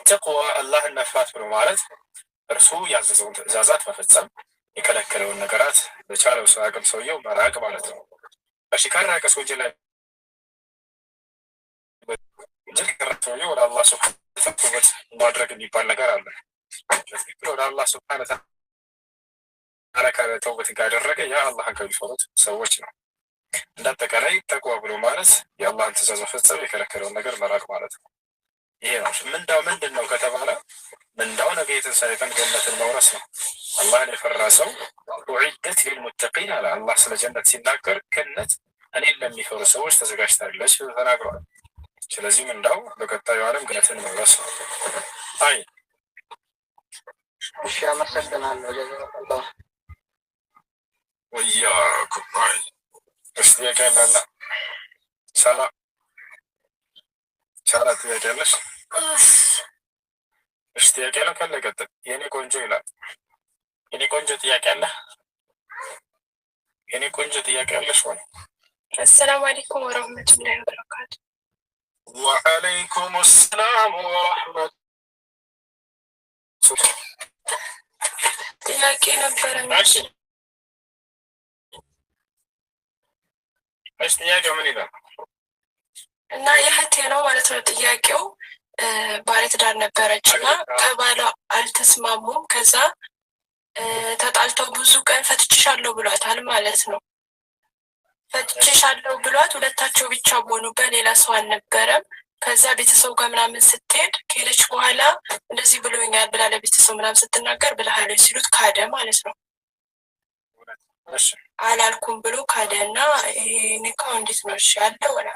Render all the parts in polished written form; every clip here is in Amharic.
ተቅዋ አላህን መፍራት ብሎ ማለት እርሱ ያዘዘውን ትእዛዛት መፈጸም፣ የከለከለውን ነገራት በቻለው ሰው አቅም ሰውየው መራቅ ማለት ነው። እሺ ከራቀ ወንጀል ላይ ወንጀል ከራቀ ሰውየው ወደ አላህ ሱብሓነሁ ወተዓላ ተውበት ማድረግ የሚባል ነገር አለ። በትክክል ወደ አላህ ሱብሓነሁ ወተዓላ ተውበት ካደረገ ያ አላህን ከሚፈሩት ሰዎች ነው። እንዳጠቃላይ ተቅዋ ብሎ ማለት የአላህን ትእዛዝ መፈጸም፣ የከለከለውን ነገር መራቅ ማለት ነው። ይሄ ነው ምንዳው። ምንድን ነው ከተባለ ምንዳው ነገ የትንሣኤ ቀን ጀነትን መውረስ ነው። አላህን የፈራ ሰው ኡዒደት ሊልሙተቂን አለ አላህ ስለ ጀነት ሲናገር ገነት እኔን ለሚፈሩ ሰዎች ተዘጋጅታለች ተናግረዋል። ስለዚህ ምንዳው በቀጣዩ ዓለም ገነትን መውረስ ነው። አይ እሺ፣ አመሰግናለሁ። ጀዛከላህ ወያኩም። አይ እሺ፣ ጥያቄ አለ ሳራ ጥያቄ አለሽ? እሺ ጥያቄ አለ ካለ ቀጥል። የኔ ቆንጆ ይላል። የኔ ቆንጆ ጥያቄ አለ? የኔ ቆንጆ ጥያቄ አለሽ ወይ? አሰላሙ አለይኩም ወራህመቱላሂ ወበረካቱ። ወአለይኩም ሰላም ወራህመቱ። ጥያቄ ነበረኝ። እሺ ጥያቄው ምን ይላል? እና የእህቴ ነው ማለት ነው ጥያቄው። ባለትዳር ነበረች እና ከባሏ አልተስማሙም። ከዛ ተጣልተው ብዙ ቀን ፈትችሻለሁ ብሏታል ማለት ነው። ፈትችሻለሁ ብሏት ሁለታቸው ብቻ ሆኑበት፣ ሌላ ሰው አልነበረም። ከዛ ቤተሰብ ጋር ምናምን ስትሄድ ከሄደች በኋላ እንደዚህ ብሎኛል ብላ ለቤተሰብ ምናምን ስትናገር ብለሃለች ሲሉት ካደ ማለት ነው። አላልኩም ብሎ ካደ እና ይሄ ኒካው እንዴት ነው? እሺ አለ ወላ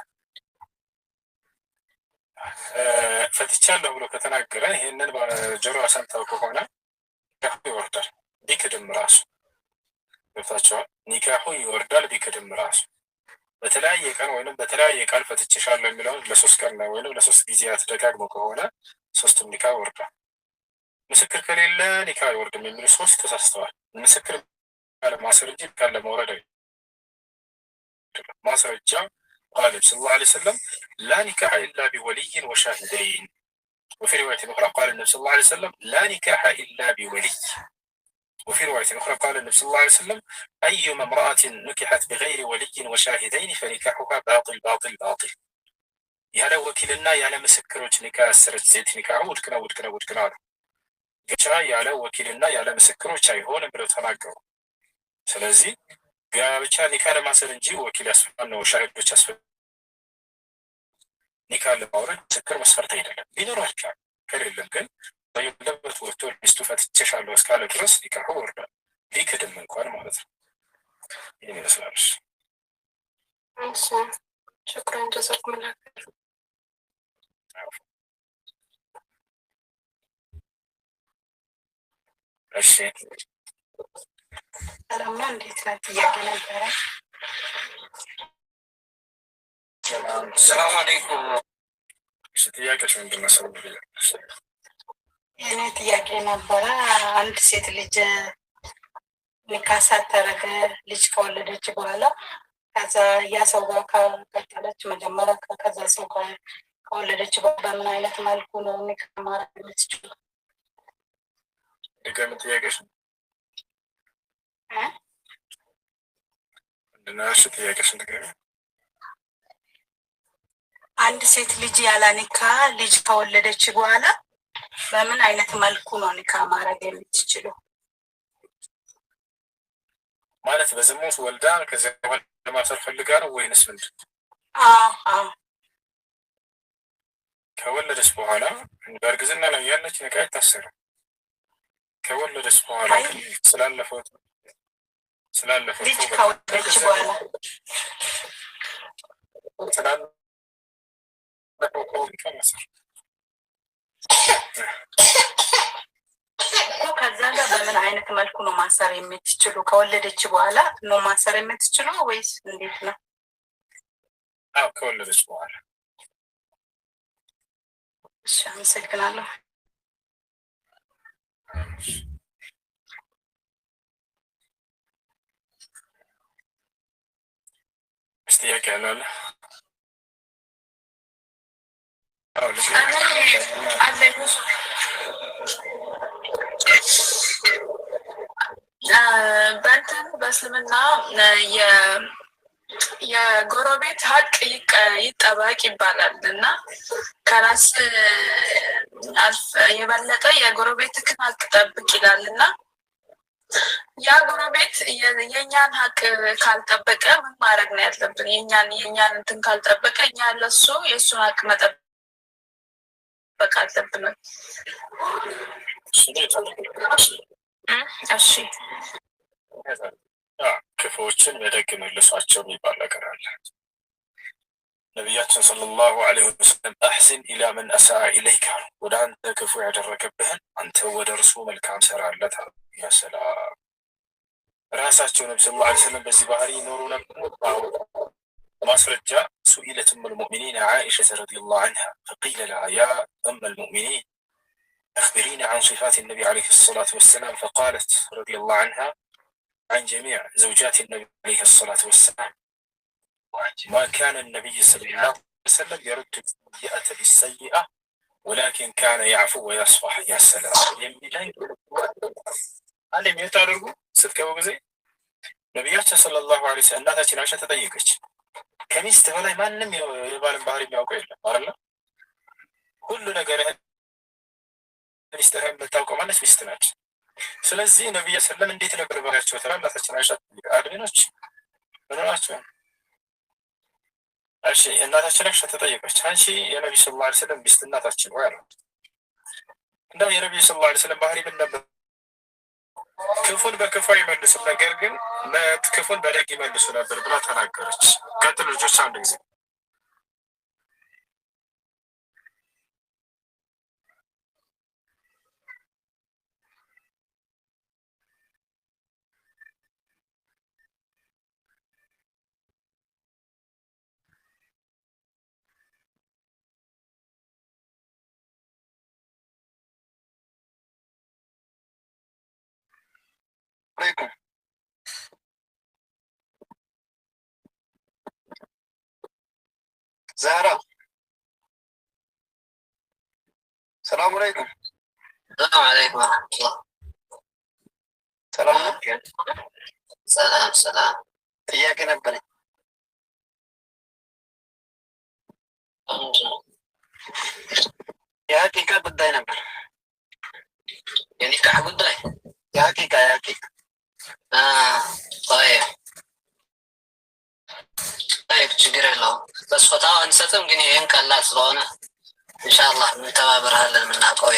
ፈትቻለሁ ብሎ ከተናገረ ይህንን ጆሮ ሰምተው ከሆነ ኒካሁ ይወርዳል ቢክድም ራሱ። ገብታችኋል? ኒካሁ ይወርዳል ቢክድም ራሱ። በተለያየ ቀን ወይም በተለያየ ቃል ፈትቼሻለሁ የሚለውን ለ3 ቀን ወይም ለ3 ጊዜያት ደጋግሞ ከሆነ 3ቱም ኒካ ይወርዳል። ምስክር ከሌለ ኒካ አይወርድም የሚሉ 3 ተሳስተዋል። ምስክር ማስረጃ ካለ መውረድ ማስረጃ قال صلى الله عليه وسلم لا نكاح إلا بولي وشاهدين. وفي رواية أخرى قال النبي صلى الله عليه وسلم لا نكاح إلا بولي. وفي رواية أخرى قال النبي صلى الله عليه وسلم أيما امرأة نكحت بغير ولي وشاهدين فنكاحها باطل باطل باطل. ያለ ወኪልና ያለ ምስክሮች ኒካ ያሰረች ሴት ኒካሁ ውድቅ ነው። ብቻ ያለ ወኪልና ያለ ምስክሮች አይሆንም ብለው ተናገሩ። ስለዚህ ጋብቻ ኒካ ለማሰር እንጂ ወኪል ያስፈልጋል ነው፣ ሻሂዶች ያስፈልጋል። ኒካ ለማውረድ ምስክር መስፈርት አይደለም። ቢኖራቸው ከሌለም ግን በየለበት ወጥቶ ሚስቱ ፈትቼሻለሁ እስካለ ድረስ ኒካሁ ይወርዳል ቢክድም እንኳን ማለት ነው። ይህን ይመስላል። እሺ ሽክራን ጀዛኩሙላህ። እሺ ሰላም ነው። እንዴት ነው? ጥያቄ ነበረ። ሰላም አለይኩም። እሺ ጥያቄሽ ምንድን ነው? የኔ ጥያቄ ነበረ። አንድ ሴት ልጅ ኒካ ሳታረግ ልጅ ከወለደች በኋላ ከዛ ያ ሰው ጋር ከቀጠለች መጀመሪያ ከዛ ሰው ጋር ከወለደች በምን አይነት መልኩ ነው ኒካ ማድረግ የምትችለው? ድጋሚ ጥያቄሽ ምንድን ነው? እሺ ጥያቄሽን ድጋሚ። አንድ ሴት ልጅ ያለ ኒካ ልጅ ከወለደች በኋላ በምን አይነት መልኩ ነው ኒካ ማድረግ የምትችለው? ማለት በዝሙት ወልዳ ከዚያ በኋላ ለማሰር ፈልጋ ነው ወይንስ ምንድን? ከወለደች በኋላ በእርግዝና ላይ ያለች ኒካ አይታሰርም። ከወለደች በኋላ ስላለፈው ልጅ ከወለደች በኋላ ከዛ ጋር በምን አይነት መልኩ ነው ማሰር የምትችሉ? ከወለደች በኋላ ነው ማሰር የምትችሉ ወይስ እንዴት ነው? አዎ ከወለደች በኋላ። እሺ አመሰግናለሁ። ጥያቄ ያለ አለ በእስልምና የጎረቤት ሀቅ ይጠበቅ ይባላል እና ከራስ የበለጠ የጎረቤትህን ሀቅ ጠብቅ ይላል እና ያ ጎረቤት የኛን ሀቅ ካልጠበቀ ምን ማድረግ ነው ያለብን? የኛን እንትን ካልጠበቀ እኛ ለሱ የእሱን ሀቅ መጠበቅ አለብን። እሺ ክፉዎችን በደግ መልሷቸው የሚባል ነገር አለ። ነቢያችን ሰለላሁ ዐለይሂ ወሰለም አሕሲን ኢላ መን አሳአ ኢለይከ፣ ወደ አንተ ክፉ ያደረገብህን አንተ ወደ እርሱ መልካም ሰራለት። ያ ሰላም! ራሳቸው ነቢ ሰለላሁ ዐለይሂ ወሰለም በዚህ ባህሪ ይኖሩ ነበር። ማስረጃ ሱኢለት ኡም ልሙእሚኒን ዓኢሸተ ረዲየላሁ ዐንሃ ፈቂለ ለሃ ያ ኡም ልሙእሚኒን أخبرينا عن صفات النبي عليه الصلاة والسلام فقالت رضي الله عنها عن جميع زوجات النبي عليه الصلاة والسلام ما كان النبي صلى الله عليه وسلم يرد السيئة بالسيئة ولكن كان يعفو ويصفح. يا سلام! علم يتعرضوا ستكبوا بزي نبياتنا صلى الله عليه وسلم እናታችን አይሻ ተጠየቀች። ከሚስት በላይ ማንም የባልን ባህሪ የሚያውቀው የለም አይደል? ሁሉ ነገር ሚስትህን የምታውቀው ማነች? ሚስት ናት። ስለዚህ ነቢዩ ሰለም እንዴት ነበር ባህሪያቸው? እናታችን አይሻ አድሚኖች ምን ናቸው? እሺ እናታችን አይሻ ተጠየቀች፣ አንቺ የነብዩ ሰለላሁ ዐለይሂ ወሰለም ሚስት እናታችን ወይ አሏት። እንደው የነብዩ ሰለላሁ ዐለይሂ ወሰለም ባህሪ ምን ነበር? ክፉን በክፉ አይመልሱም፣ ነገር ግን ክፉን በደግ ይመልሱ ነበር ብላ ተናገረች። ቀጥሉ ልጆች አንድ ጊዜ عليكم. زهرة السلام عليكم. السلام عليكم ورحمة الله. ሰላም ነው? ሰላም ጥያቄ ነበረኝ። የሀቂቃ ጉዳይ ነበር። የኒካህ ጉዳይ? የሀቂቃ طيب ችግር የለውም። በስጦታው አንሰጥም፣ ግን ይህን ቀላል ስለሆነ ኢንሻአላህ እንተባበራለን። የምናውቀው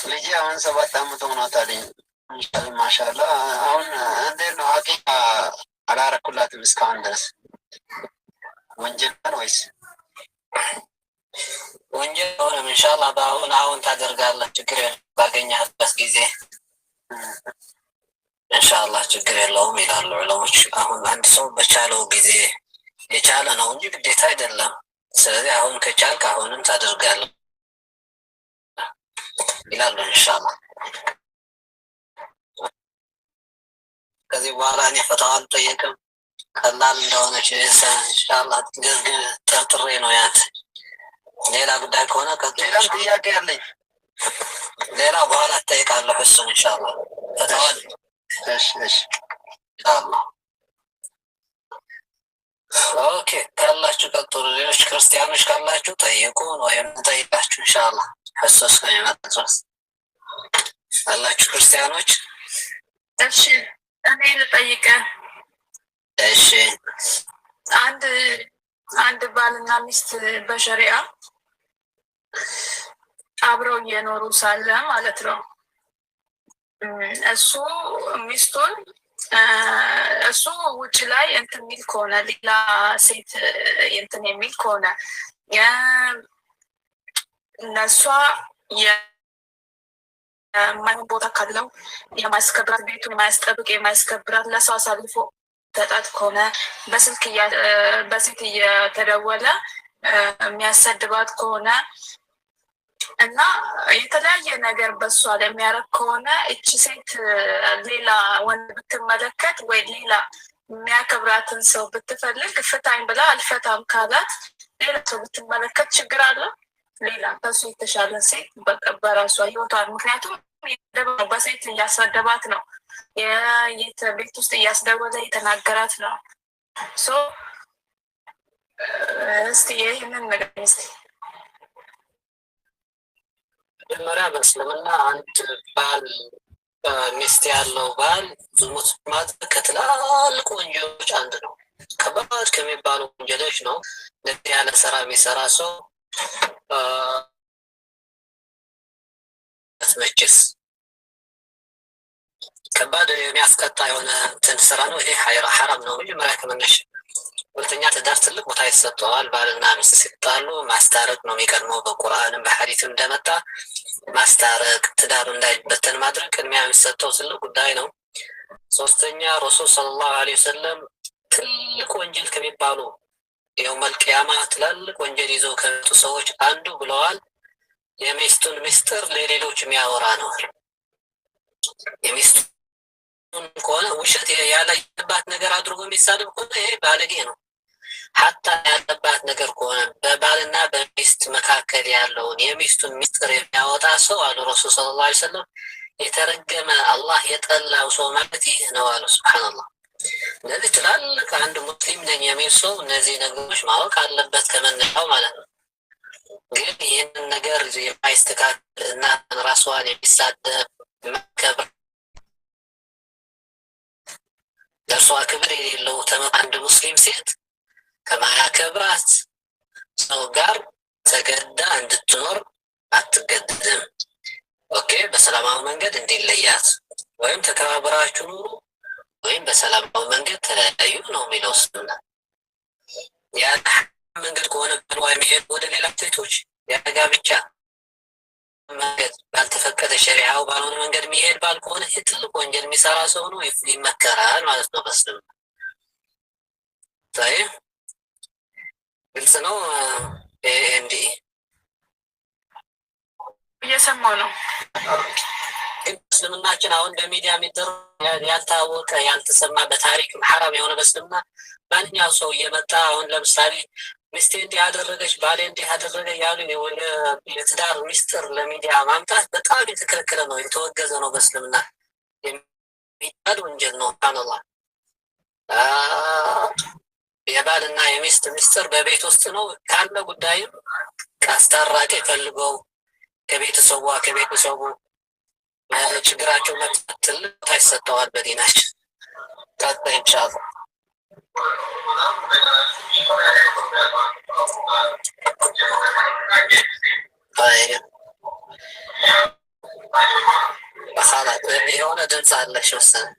ልጅ አሁን 7 ዓመት ሆኗታል። ማሻአላህ። አሁን እንዴት ነው ሀቂቃ አላረኩላትም እስካሁን ድረስ። ወንጀል ነው ወይስ? ወንጀል ሆነም ኢንሻአላህ አሁን ታደርጋለህ። ችግር ባገኘህበት ጊዜ ኢንሻአላህ ችግር የለውም ይላሉ ዑለሞች። አሁን አንድ ሰው በቻለው ጊዜ የቻለ ነው እንጂ ግዴታ አይደለም። ስለዚህ አሁን ከቻልክ አሁንም ታደርጋለህ ይላሉ ኢንሻአላህ። ከዚህ በኋላ እኔ ፈታዋ አልጠየቅም። ቀላል እንደሆነች ኢንሻአላህ ጠርጥሬ ነው ያት። ሌላ ጉዳይ ከሆነ ሌላም ጥያቄ አለኝ። ሌላ በኋላ እጠይቃለሁ እሱን ኢንሻአላህ። ፈታዋ እሺ ኢንሻአላህ። ኦኬ ካላችሁ ቀጥሉ። ሌሎች ክርስቲያኖች ካላችሁ ጠይቁ ወይም እንጠይቃችሁ ኢንሻአላህ። ሐሰስ ከሚመጣ ድረስ አላችሁ ክርስቲያኖች? እሺ እኔ ልጠይቅህ። እሺ አንድ ባልና ሚስት በሸሪዓ አብረው እየኖሩ ሳለ ማለት ነው እሱ ሚስቱን እሱ ውጭ ላይ እንትን የሚል ከሆነ ሌላ ሴት እንትን የሚል ከሆነ እነሷ የማይሆን ቦታ ካለው የማያስከብራት፣ ቤቱን የማያስጠብቅ የማያስከብራት፣ ለሰው አሳልፎ ተጣት ከሆነ በስልክ እየተደወለ የሚያሰድባት ከሆነ እና የተለያየ ነገር በሷ ላይ የሚያደርግ ከሆነ እቺ ሴት ሌላ ወንድ ብትመለከት ወይ ሌላ የሚያከብራትን ሰው ብትፈልግ ፍታኝ ብላ አልፈታም ካላት ሌላ ሰው ብትመለከት ችግር አለ? ሌላ ከሱ የተሻለ ሴት በራሷ ህይወቷን፣ ምክንያቱም በሴት እያሳደባት ነው። ቤት ውስጥ እያስደወለ የተናገራት ነው። እስቲ ይህንን ነገር መጀመሪያ በእስልምና አንድ ባል ሚስት ያለው ባል ዝሙት ማድረግ ከትላልቅ ወንጀሎች አንድ ነው። ከባድ ከሚባሉ ወንጀሎች ነው። እንደዚህ ያለ ስራ የሚሰራ ሰው መቼስ ከባድ የሚያስቀጣ የሆነ እንትን ስራ ነው። ይሄ ሐራም ነው መጀመሪያ ከመነሻ። ሁለተኛ ትዳር ትልቅ ቦታ ይሰጠዋል። ባልና ሚስት ሲጣሉ ማስታረቅ ነው የሚቀድመው። በቁርአንም በሐዲስም እንደመጣ ማስታረቅ፣ ትዳሩ እንዳይበተን ማድረግ ቅድሚያ የሚሰጠው ትልቅ ጉዳይ ነው። ሶስተኛ ረሱል ሰለላሁ ዐለይሂ ወሰለም ትልቅ ወንጀል ከሚባሉ የውመል ቂያማ ትላልቅ ወንጀል ይዘው ከመጡ ሰዎች አንዱ ብለዋል፣ የሚስቱን ምስጢር ለሌሎች የሚያወራ ነው። የሚስቱን ከሆነ ውሸት ያለባት ነገር አድርጎ የሚሳደብ ከሆነ ይሄ ባለጌ ነው። ሀታ ያለባት ነገር ከሆነ በባልና በሚስት መካከል ያለውን የሚስቱን ምስጢር የሚያወጣ ሰው አሉ ረሱል ሰለላሁ ዐለይሂ ወሰለም የተረገመ አላህ የጠላው ሰው ማለት ይህ ነው አሉ። ሱብሃንአላህ። እነዚህ ትላልቅ አንድ ሙስሊም ነኝ የሚል ሰው እነዚህ ነገሮች ማወቅ አለበት ከመነሻው ማለት ነው። ግን ይህንን ነገር የማይስተካከል እና ራሷን የሚሳደብ መከበር ለእርሷ ክብር የሌለው አንድ ሙስሊም ሴት ከማያከብራት ሰው ጋር ተገዳ እንድትኖር አትገደድም። ኦኬ፣ በሰላማዊ መንገድ እንዲለያት ወይም ተከባብራችሁ ኑሩ ወይም በሰላማዊ መንገድ ተለያዩ ነው የሚለው እስልምና። ያ መንገድ ከሆነ የሚሄድ ወደ ሌላ ሴቶች ያጋብቻ መንገድ ባልተፈቀደ ሸሪዓው ባልሆነ መንገድ የሚሄድ ባል ከሆነ ትልቅ ወንጀል የሚሰራ ሰው ነው፣ ይመከራል ማለት ነው በእስልምና። ታይ ግልጽ ነው። እንዲህ እየሰማው ነው። ግን እስልምናችን አሁን በሚዲያ የሚደረግ ያልታወቀ ያልተሰማ በታሪክም ሐራም የሆነ በእስልምና ማንኛው ሰው እየመጣ አሁን ለምሳሌ ሚስቴ እንዲህ ያደረገች ባሌ እንዲህ ያደረገ ያሉ የትዳር ሚስጥር ለሚዲያ ማምጣት በጣም የተከለከለ ነው፣ የተወገዘ ነው። በእስልምና የሚባል ወንጀል ነው። ሱብሃንአላህ። የባልና የሚስት ሚስጥር በቤት ውስጥ ነው ካለ ጉዳይም ከአስታራቂ ፈልገው ከቤተሰቡ ችግራቸው መፍታት ትልቅ ቦታ ይሰጠዋል በዲናችን። ቀጣይ ኢንሻአላህ የሆነ ድምፅ አለሽ መሰለኝ።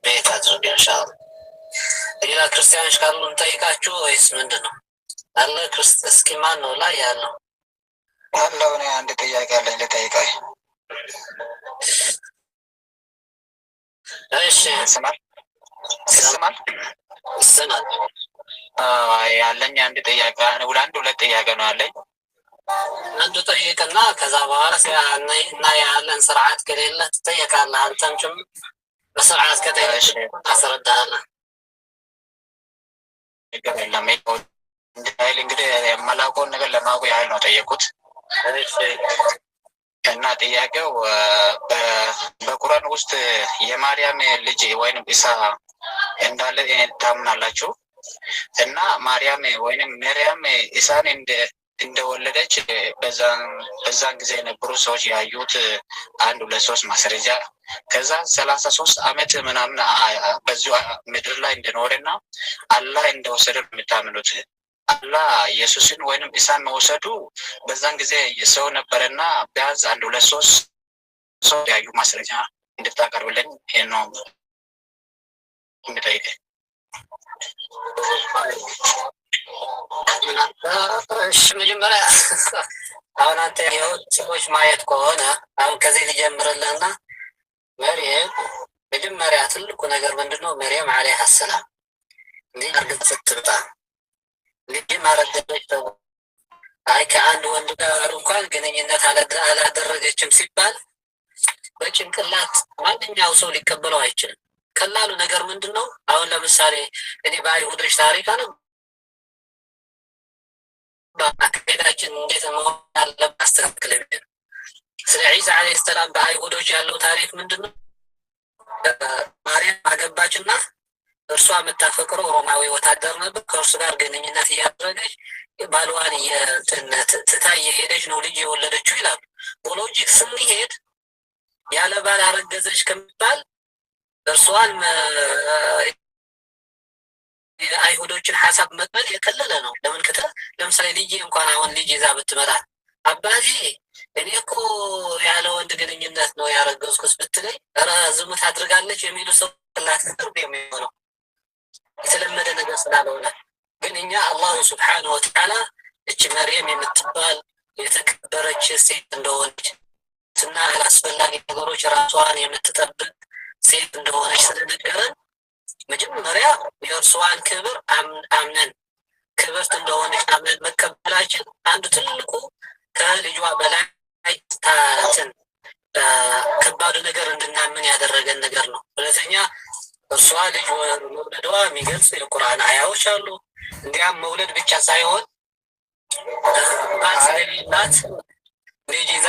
ቤት አድርግ ኢንሻአላህ። ሌላ ክርስቲያኖች ካሉ እንጠይቃችሁ ወይስ ምንድን ነው አለ? እስኪ ማን ነው ላይ ያለው አለው? እኔ አንድ ጥያቄ አለኝ ልጠይቀኝ። እሺ ይሰማል? ያለኝ አንድ ጥያቄ ሁለት ጥያቄ ነው ያለኝ። አንዱ ጠይቅና ከዛ በኋላ እና ያለን ስርዓት ከሌለ ትጠየቃለህ። አንተም ጭምር በስርዓት ከጠየቅሽ አስረዳሃለሁ። የለም እንግዲህ የማላውቀውን ነገር ለማወቅ ያህል ነው ጠየቁት። እና ጥያቄው በቁርአን ውስጥ የማርያም ልጅ ወይንም ኢሳ እንዳለ ታምናላችሁ? እና ማርያም ወይንም መርያም ኢሳን እንደወለደች በዛን ጊዜ የነበሩ ሰዎች ያዩት 1-2-3 ማስረጃ ከዛ 33 ዓመት ምናምን በዚሁ ምድር ላይ እንደኖረና አላህ እንደወሰደ የምታምኑት? አላህ ኢየሱስን ወይንም ኢሳን መውሰዱ በዛን ጊዜ ሰው ነበረና ቢያንስ 1-2-3 ሰው ያዩ ማስረጃ እንድታቀርብልኝ ይሄን ነው እንግዲህ። እሺ መጀመሪያ አሁን አንተ ሰዎች ማየት ከሆነ አሁን ከዚህ ሊጀምርልህና መርየም መጀመሪያ ትልቁ ነገር ምንድነው? መርየም አለይሃ ሰላም ልጅ አርግዛ ስትመጣ ልጅ ማረገዘች ተብሎ አይ ከአንድ ወንድ ጋር እንኳን ግንኙነት አላደረገችም ሲባል በጭንቅላት ማንኛው ሰው ሊቀበለው አይችልም። ቀላሉ ነገር ምንድነው? አሁን ለምሳሌ እኔ በአይሁዶች ታሪክ አለ በአካሄዳችን እንዴት መሆን አለበት አስተካክለን ስለ ዒሳ ዓለይሂ ሰላም በአይሁዶች ያለው ታሪክ ምንድን ነው? ማርያም አገባችና እርሷ የምታፈቅረው ሮማዊ ወታደር ነበር። ከእርሱ ጋር ግንኙነት እያደረገች ባልዋን ትታ እየሄደች ነው ልጅ የወለደችው ይላሉ። በሎጂክ ስንሄድ ያለ ባል አረገዘች ከሚባል እርሷን የአይሁዶችን ሀሳብ መቅበል የቀለለ ነው። ለምን ለምሳሌ ልጅ እንኳን አሁን ልጅ ይዛ ብትመጣ አባቴ እኔ እኮ ያለ ወንድ ግንኙነት ነው ያረገዝኩት ብትለኝ ኧረ ዝሙት አድርጋለች የሚሉ ሰው ላት ቅርብ የሚሆነው የተለመደ ነገር ስላልሆነ፣ ግን እኛ አላሁ ስብሓነሁ ወተዓላ እች መርየም የምትባል የተከበረች ሴት እንደሆነች እና አላስፈላጊ ነገሮች ራሷን የምትጠብቅ ሴት እንደሆነች ስለነገረን መጀመሪያ የእርሷን ክብር አምነን ክብርት እንደሆነች አምነን መቀበላችን አንዱ ትልቁ ከልጇ በላይ ታትን ከባዱ ነገር እንድናምን ያደረገን ነገር ነው። ሁለተኛ እርሷ ልጅ መውለዷ የሚገልጽ የቁርአን አያዎች አሉ። እንዲያም መውለድ ብቻ ሳይሆን ስለሌላት ልጅ ይዛ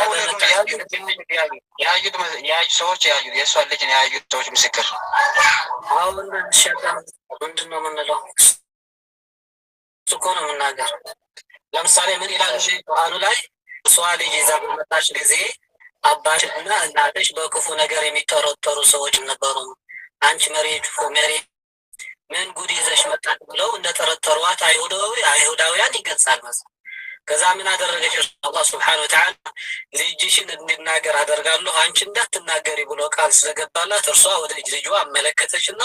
ያዩት ሰዎች ያዩት የእሷን ልጅ ያዩት ሰዎች ምስክር አሁን ምንድን ነው የምንለው? እሱ እኮ ነው የምናገር። ለምሳሌ ምን ይላል ቁርአኑ ላይ? እሷ ልጅ ይዛ በመጣች ጊዜ አባትና እናትሽ በክፉ ነገር የሚጠረጠሩ ሰዎች ነበሩ። አንቺ መሬት ምን ጉድ ይዘሽ መጣት ብለው እንደጠረጠሯት አይሁዳውያን ይገልጻል። ከዛ ምን አደረገች? አላህ ስብሐነሁ ወተዓላ ልጅሽን እንድናገር አደርጋለሁ አንቺ እንዳትናገሪ ብሎ ቃል ስለገባላት እርሷ ወደ ልጇ አመለከተችና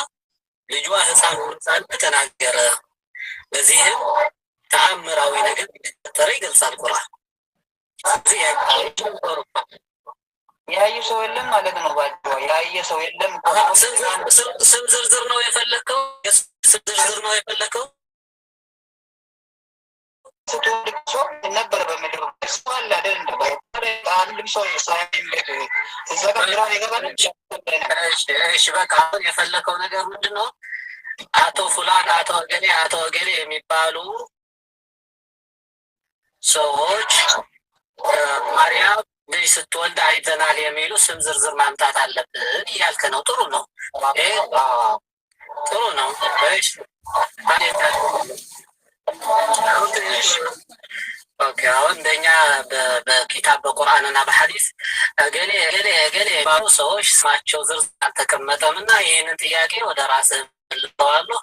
ልጇ ሕፃን ሳለ ተናገረ። በዚህም ተአምራዊ ነገር እንደተፈጠረ ይገልጻል ቁርአን። ያየ ሰው የለም ማለት ነው። ባጭሩ ያየ ሰው የለም። ስም ዝርዝር ነው የፈለከው? ስም ዝርዝር ነው የፈለከው? ሰው ነበር በምድር ሰው አለ አይደል? አንድም ሰው ሳይልክ እዛ ጋር ግራ ይገባል። እሺ በቃ አሁን የፈለከው ነገር ምንድን ነው? አቶ ፉላን አቶ ወገሌ የሚባሉ ሰዎች ማርያም ልጅ ስትወልድ አይተናል የሚሉ ስም ዝርዝር ማምጣት አለብን እያልክ ነው። ጥሩ ነው፣ ጥሩ ነው። አሁን እንደኛ በኪታብ በቁርአን እና በሐዲስ እገሌ ባሉ ሰዎች ስማቸው ዝርዝር አልተቀመጠም እና ይህንን ጥያቄ ወደ ራስህ መልሰዋለሁ።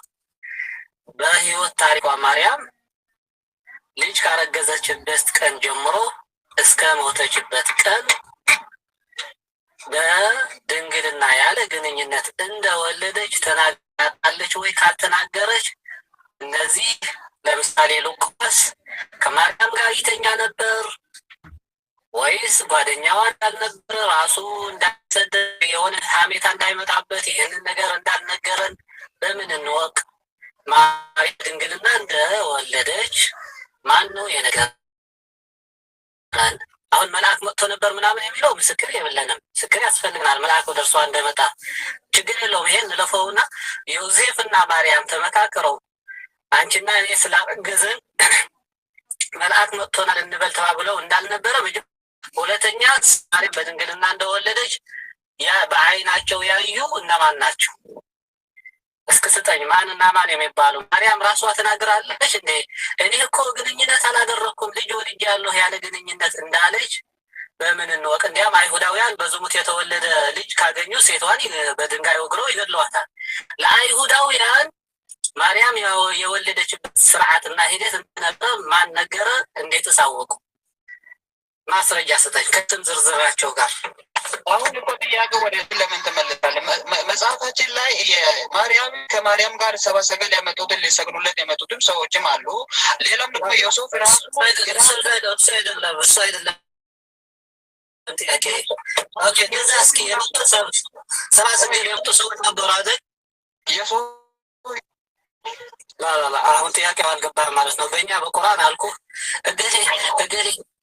በህይወት ታሪኳ ማርያም ልጅ ካረገዘችበት ቀን ጀምሮ እስከ ሞተችበት ቀን በድንግልና ያለ ግንኙነት እንደወለደች ተናግራለች ወይ? ካልተናገረች እነዚህ ለምሳሌ ሉቃስ ከማርያም ጋር ይተኛ ነበር ወይስ ጓደኛዋ እንዳልነበረ ራሱ እንዳሰደ የሆነ ሐሜታ እንዳይመጣበት ይህንን ነገር እንዳልነገረን በምን እንወቅ? ማርያም ድንግልና እንደወለደች ማን ነው የነገረን? አሁን መልአክ መጥቶ ነበር ምናምን የሚለው ምስክር የለንም። ምስክር ያስፈልግናል። መልአክ ወደ እርሷ እንደመጣ ችግር የለውም። ይሄን እንለፈውና ዮሴፍና ማርያም ተመካከረው አንቺና እኔ ስላረገዝን መልአክ መጥቶናል እንበል ተባብለው እንዳልነበረ፣ ሁለተኛ ማርያም በድንግልና እንደወለደች በአይናቸው ያዩ እነማን ናቸው? እስክ ስጠኝ። ማንና ማን የሚባሉ? ማርያም ራሷ ተናግራለች እንዴ? እኔ እኮ ግንኙነት አላደረኩም ልጅ ወልጃለሁ ያለ ግንኙነት እንዳለች በምን እንወቅ? እንዲያም አይሁዳውያን በዝሙት የተወለደ ልጅ ካገኙ ሴቷን በድንጋይ ወግረው ይገድለዋታል። ለአይሁዳውያን ማርያም የወለደችበት ስርዓትና ሂደት ነበር። ማን ነገረ? እንዴት አሳወቁ? ማስረጃ ስጠኝ ከስም ዝርዝራቸው ጋር። አሁን እኮ ጥያቄ ወደዚህ ለምን ትመልሳለህ? መጽሐፋችን ላይ ማርያም ከማርያም ጋር ሰብአ ሰገል ያመጡትን ሊሰግዱለት የመጡትም ሰዎችም አሉ። ሌላም ደግሞ ዮሴፍ ራሱ እሱ አይደለም ጥያቄ። ኦኬ እንደዛ እስኪ ሰብአ ሰገል የመጡ ሰዎች ነበሩ አይደል? አሁን ጥያቄው አልገባህም ማለት ነው። በእኛ በቁርአን አልኩህ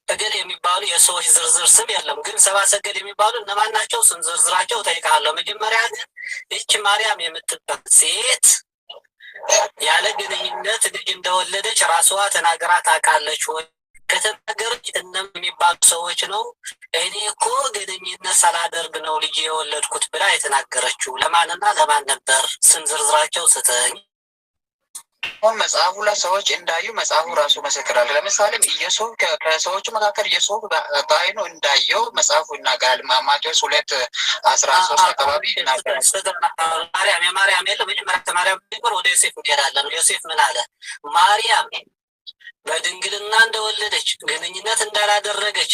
እገሌ የሚባሉ የሰዎች ዝርዝር ስም የለም፣ ግን ሰብአ ሰገል የሚባሉ እነማን ናቸው? ስም ዝርዝራቸው እጠይቅሃለሁ። መጀመሪያ ግን ይህች ማርያም የምትባል ሴት ያለ ግንኙነት ልጅ እንደወለደች ራስዋ ተናግራ ታውቃለች ወይ? ከተናገረች እነም የሚባሉ ሰዎች ነው እኔ እኮ ግንኙነት ሳላደርግ ነው ልጅ የወለድኩት ብላ የተናገረችው ለማንና ለማን ነበር? ስም ዝርዝራቸው ስጠኝ። መጽሐፉ ላይ ሰዎች እንዳዩ መጽሐፉ ራሱ መሰክራል። ለምሳሌ ኢየሱስ ከሰዎቹ መካከል ኢየሱስ በዓይኑ እንዳየው መጽሐፉ ይናገራል። ማቴዎስ 2:13 አካባቢ ይናገራል። ማርያም የማርያም የለም መጀመሪያ ከማርያም ጀምሮ ወደ ዮሴፍ እንሄዳለን። ዮሴፍ ምን አለ? ማርያም በድንግልና እንደወለደች ግንኙነት እንዳላደረገች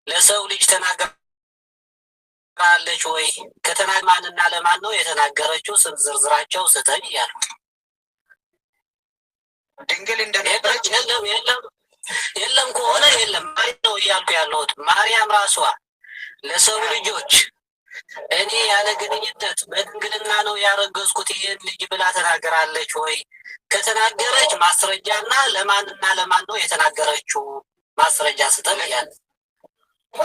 ለሰው ልጅ ተናግራለች ወይ? ማንና ለማን ነው የተናገረችው? ስም ዝርዝራቸው ስጠኝ እያሉ ድንግል እንደነበረች የለም ከሆነ የለም ነው እያልኩ ያለሁት። ማርያም ራሷ ለሰው ልጆች እኔ ያለ ግንኙነት በድንግልና ነው ያረገዝኩት ይሄን ልጅ ብላ ተናገራለች ወይ? ከተናገረች ማስረጃና ለማንና ለማን ነው የተናገረችው? ማስረጃ ስጠን እያለ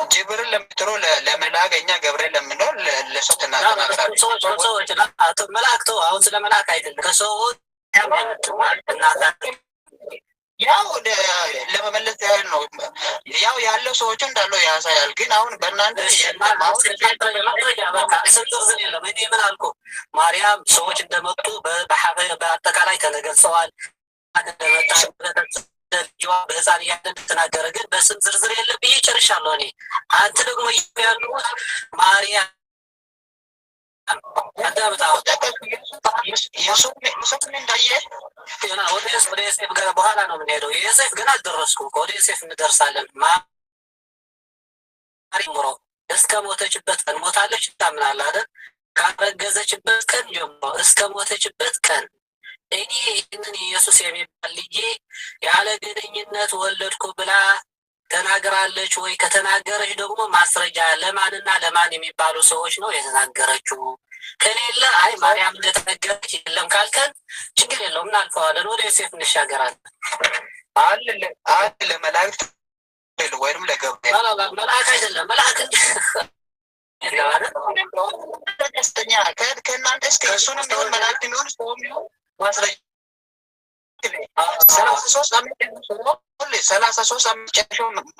ጅብርን ለምትለው ለመላክ እኛ ገብርኤል ለምንለው ለሰው ተናግራለች። ሰዎች መላእክት አሁን ስለ መላክ አይደለም ከሰዎች ያው ለመመለስ ያህል ነው። ያው ያለው ሰዎች እንዳለው ያሳያል። ግን አሁን በእናንተ የለም። እኔ ምን አልኩ? ማርያም ሰዎች እንደመጡ በአጠቃላይ ተገልጸዋል። እንደመጣ በህፃን እያለ ተናገረ። ግን በስም ዝርዝር የለም ብዬ ጨርሻለሁ። እኔ አንተ ደግሞ ያሉት ማርያም ወደ ዮሴፍ በኋላ ነው የምንሄደው። የዮሴፍ ግን አልደረስኩም። ወደ ዮሴፍ እንደርሳለን። ማሪምሮ እስከ ሞተችበት ቀን ሞታለች ታምናለህ አይደል? ካረገዘችበት ቀን ጀምሮ እስከ ሞተችበት ቀን እኔ ይህንን ኢየሱስ የሚባል ልጄ ያለ ግንኙነት ወለድኩ ብላ ተናግራለች ወይ? ከተናገረች ደግሞ ማስረጃ ለማንና ለማን የሚባሉ ሰዎች ነው የተናገረችው? ከሌለ አይ ማርያም እንደተነገረች የለም ካልከን ችግር የለውም እናልፈዋለን። ወደ ዮሴፍ እንሻገራለን። አለ ለመላእክት ወይም ለገብርኤል መልአክ አይደለም መልአክ ደስተኛ ከእናንተ እስኪ እሱንም ቢሆን መላእክት ቢሆን ሰውም ቢሆን ማስረጃ 33 ዓመት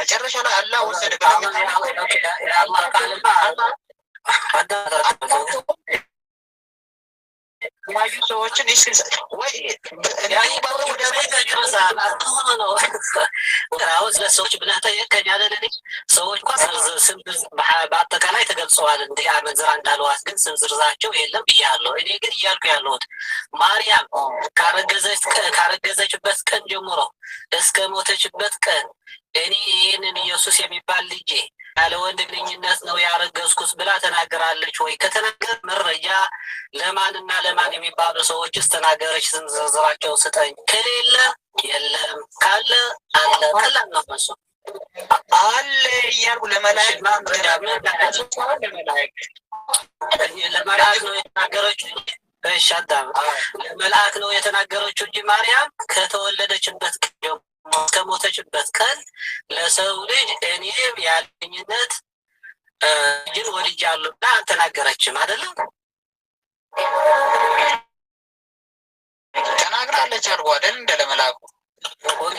መጨረሻ ላይ አላህ ወሰደ ያዩ ሰዎችን ወይ ለሰዎች ብለህ ጠየቀኝ አይደል? ሰዎች በአጠቃላይ ተገልጸዋል እንዲህ አመንዝራ እንዳልዋት ግን ስም ዝርዝራቸው የለም ብያለሁ። እኔ ግን እያልኩ ያለሁት ማርያም ካረገዘችበት ቀን ጀምሮ እስከ ሞተችበት ቀን እኔ ይህንን ኢየሱስ የሚባል ልጄ ያለ ወንድ ግንኙነት ነው ያረገዝኩት ብላ ተናገራለች ወይ? ከተናገር መረጃ ለማንና ለማን የሚባሉ ሰዎችስ ተናገረች? ስም ዝርዝራቸው ስጠኝ። ከሌለ የለም፣ ካለ አለ። ቀላል ነው መሱ አለ እያልኩ ለመላእክት ለመላእክ ነው የተናገረችው። እሺ አዳም ለመልአክ ነው የተናገረችው እንጂ ማርያም ከተወለደችበት ከሞተችበት ቀን ለሰው ልጅ እኔም ያለኝነት ልጅን ወልጃለሁ ብላ አልተናገረችም። አይደለም ተናግራለች አልኩ አይደል? እንደ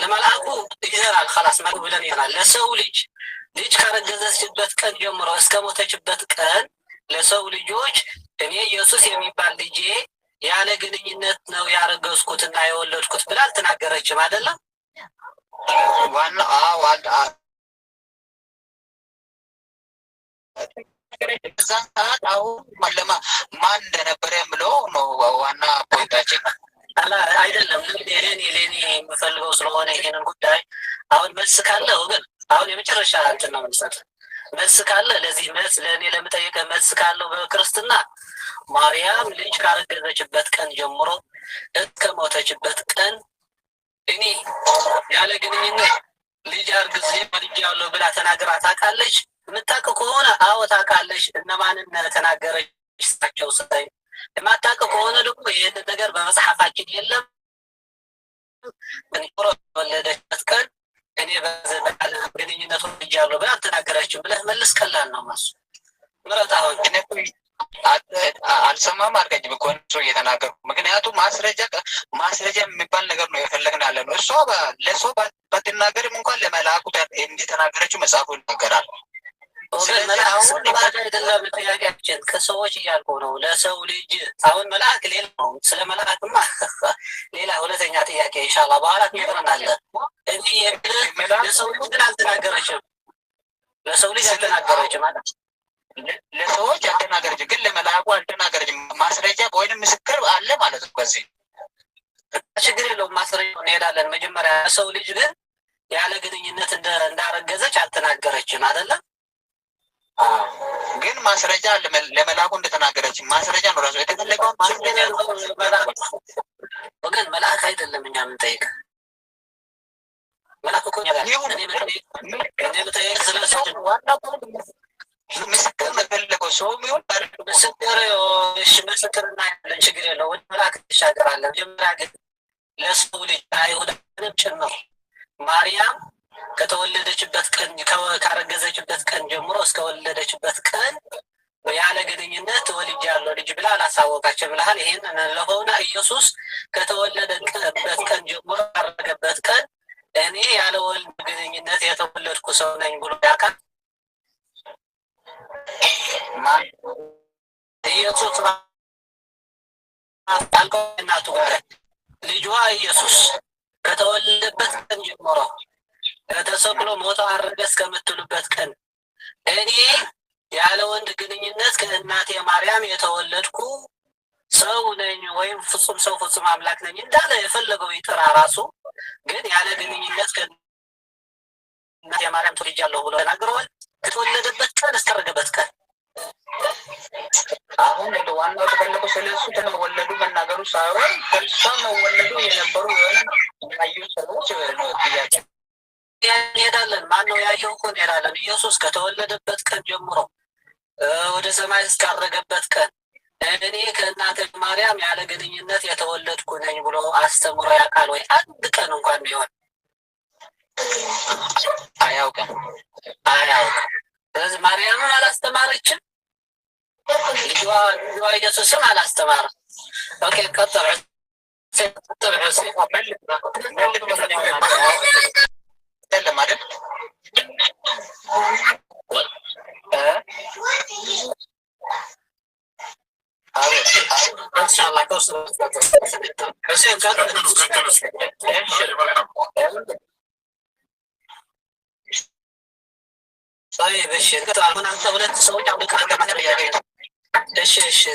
ለመልአኩ ይዘራል خلاص ማለት ብለን ይሆናል። ለሰው ልጅ ካረገዘችበት ቀን ጀምሮ እስከ ሞተችበት ቀን ለሰው ልጆች እኔ ኢየሱስ የሚባል ልጄ ያለ ግንኙነት ነው ያረገዝኩትና የወለድኩት ብላ አልተናገረችም። አይደለም ዋና እዛን ሰዓት አሁን ማን እንደነበረ የምለው ነው ዋና ፖይንታችን። አይደለም ለኔ የምፈልገው ስለሆነ ይሄንን ጉዳይ አሁን መልስ ካለ ወገን አሁን የመጨረሻ እንትን ነው የምንሰጥ። መልስ ካለ ለዚህ መልስ ለእኔ ለምጠይቀ መልስ ካለው በክርስትና ማርያም ልጅ ካረገዘችበት ቀን ጀምሮ እስከ ሞተችበት ቀን እኔ ያለ ግንኙነት ልጅ አርግዝ ወልጃለሁ ብላ ተናግራ ታውቃለች? የምታውቅ ከሆነ አዎ ታውቃለች። እነማንን ተናገረች? ስታቸው ስታይ የማታውቅ ከሆነ ደግሞ ይህን ነገር በመጽሐፋችን የለም። ወለደችበት ቀን እኔ በዘላለ ግንኙነት ወልጃለሁ ብላ አልተናገረችም ብለህ መልስ። ቀላል ነው ማሱ ምረጥ። አሁን አልሰማም አልከኝም እኮ እሱ እየተናገርኩ። ምክንያቱም ማስረጃ የሚባል ነገር ነው የፈለግን ያለ ነው። እሷ ለሰው ባትናገርም እንኳን ለመልአኩ እንደተናገረችው መጽሐፉ ይናገራል። አሁን መልአክ አይደለም ጥያቄያችን፣ ከሰዎች እያልኩ ነው። ለሰው ልጅ አሁን መልአክ ሌላ ነው። ስለ መልአክማ ሌላ ሁለተኛ ጥያቄ ኢንሻላህ በኋላ ትነግረናለህ። እንዲህ ለሰው ልጅ ግን አልተናገረችም። ለሰው ልጅ አልተናገረችም ማለት ለሰዎች አልተናገረችም፣ ግን ለመልአኩ አልተናገረችም። ማስረጃ ወይንም ምስክር አለ ማለት ነው። ከዚህ ችግር የለውም፣ ማስረጃ እንሄዳለን። መጀመሪያ ለሰው ልጅ ግን ያለ ግንኙነት እንዳረገዘች አልተናገረችም አይደለም። ግን ማስረጃ ለመልአኩ እንደተናገረችም ማስረጃ ነው ራሱ የተፈለገው። ወገን መልአክ አይደለም እኛ የምንጠይቅ መልአክ እኮ ምስክር መፈለገው ሰው ሚሆን ምስክር እናያለን፣ ችግር የለው። ወደ መልአክ ትሻገራለን። መጀመሪያ ግን ለሰው ልጅ አይሁዳንም ጭምር ማርያም ከተወለደችበት ቀን ካረገዘችበት ቀን ጀምሮ እስከወለደችበት ቀን ያለ ግንኙነት ወልጃለሁ ልጅ ብላ አላሳወቃቸው ብለሃል። ይሄን ለሆነ ኢየሱስ ከተወለደበት ቀን ጀምሮ ካረገበት ቀን እኔ ያለ ወልድ ግንኙነት የተወለድኩ ሰው ነኝ ብሎ ያውቃል? ኢየሱስ አልከው እናቱ ጋር ልጇ ኢየሱስ ከተወለደበት ቀን ጀምሮ ተሰቅሎ ሞቶ አረገ እስከምትሉበት ቀን እኔ ያለ ወንድ ግንኙነት ከእናቴ ማርያም የተወለድኩ ሰው ነኝ ወይም ፍጹም ሰው ፍጹም አምላክ ነኝ እንዳለ የፈለገው ይጥራ ራሱ ግን ያለ ግንኙነት ከእናቴ ማርያም ተወልጃለሁ ብሎ ተናግረዋል። ከተወለደበት ቀን እስካረገበት ቀን አሁን ወደ ዋናው ተፈለገው ስለሱ ተወለዱ መናገሩ ሳይሆን ከእሷ መወለዱ የነበሩ የሆነ ያዩ ሰዎች ነው ጥያቄ እንሄዳለን። ማነው ያየው እኮ እንሄዳለን። ኢየሱስ ከተወለደበት ቀን ጀምሮ ወደ ሰማይ እስካረገበት ቀን እኔ ከእናቴ ማርያም ያለ ግንኙነት የተወለድኩ ነኝ ብሎ አስተምሮ ያውቃል ወይ? አንድ ቀን እንኳን ቢሆን አያውቅም። ስለዚህ ማርያምም አላስተማረችም፣ ልጇ ኢየሱስም አላስተማረም። ኦኬ ቀጥል አይደለም አይደል?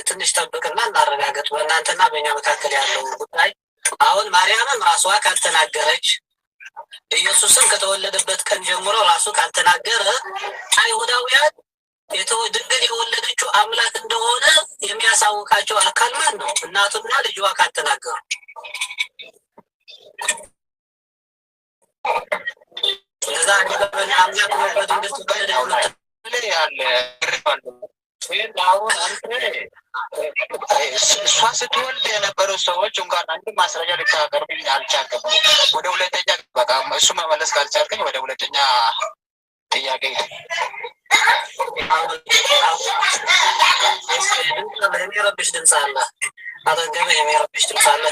ትንሽ ጠብቅና እናረጋገጥ በእናንተና በእኛ መካከል ያለው ጉዳይ። አሁን ማርያምም ራሷ ካልተናገረች ኢየሱስም ከተወለደበት ቀን ጀምሮ ራሱ ካልተናገረ አይሁዳውያን ድንግል የወለደችው አምላክ እንደሆነ የሚያሳውቃቸው አካል ማን ነው? እናቱና ልጇ ካልተናገሩ እዛ አምላክ ነው በድንግል ትወለደ ያለ አሁን እሷ ስትወልድ የነበሩ ሰዎች እንኳን አንድ ማስረጃ ልታቀርብልኝ አልቻልክም። ወደ ሁለተኛ በቃ እሱ መመለስ ካልቻልከኝ ወደ ሁለተኛ ጥያቄ የሚረብሽ ድምፅ አለ፣ አጠገብ የሚረብሽ ድምፅ አለ።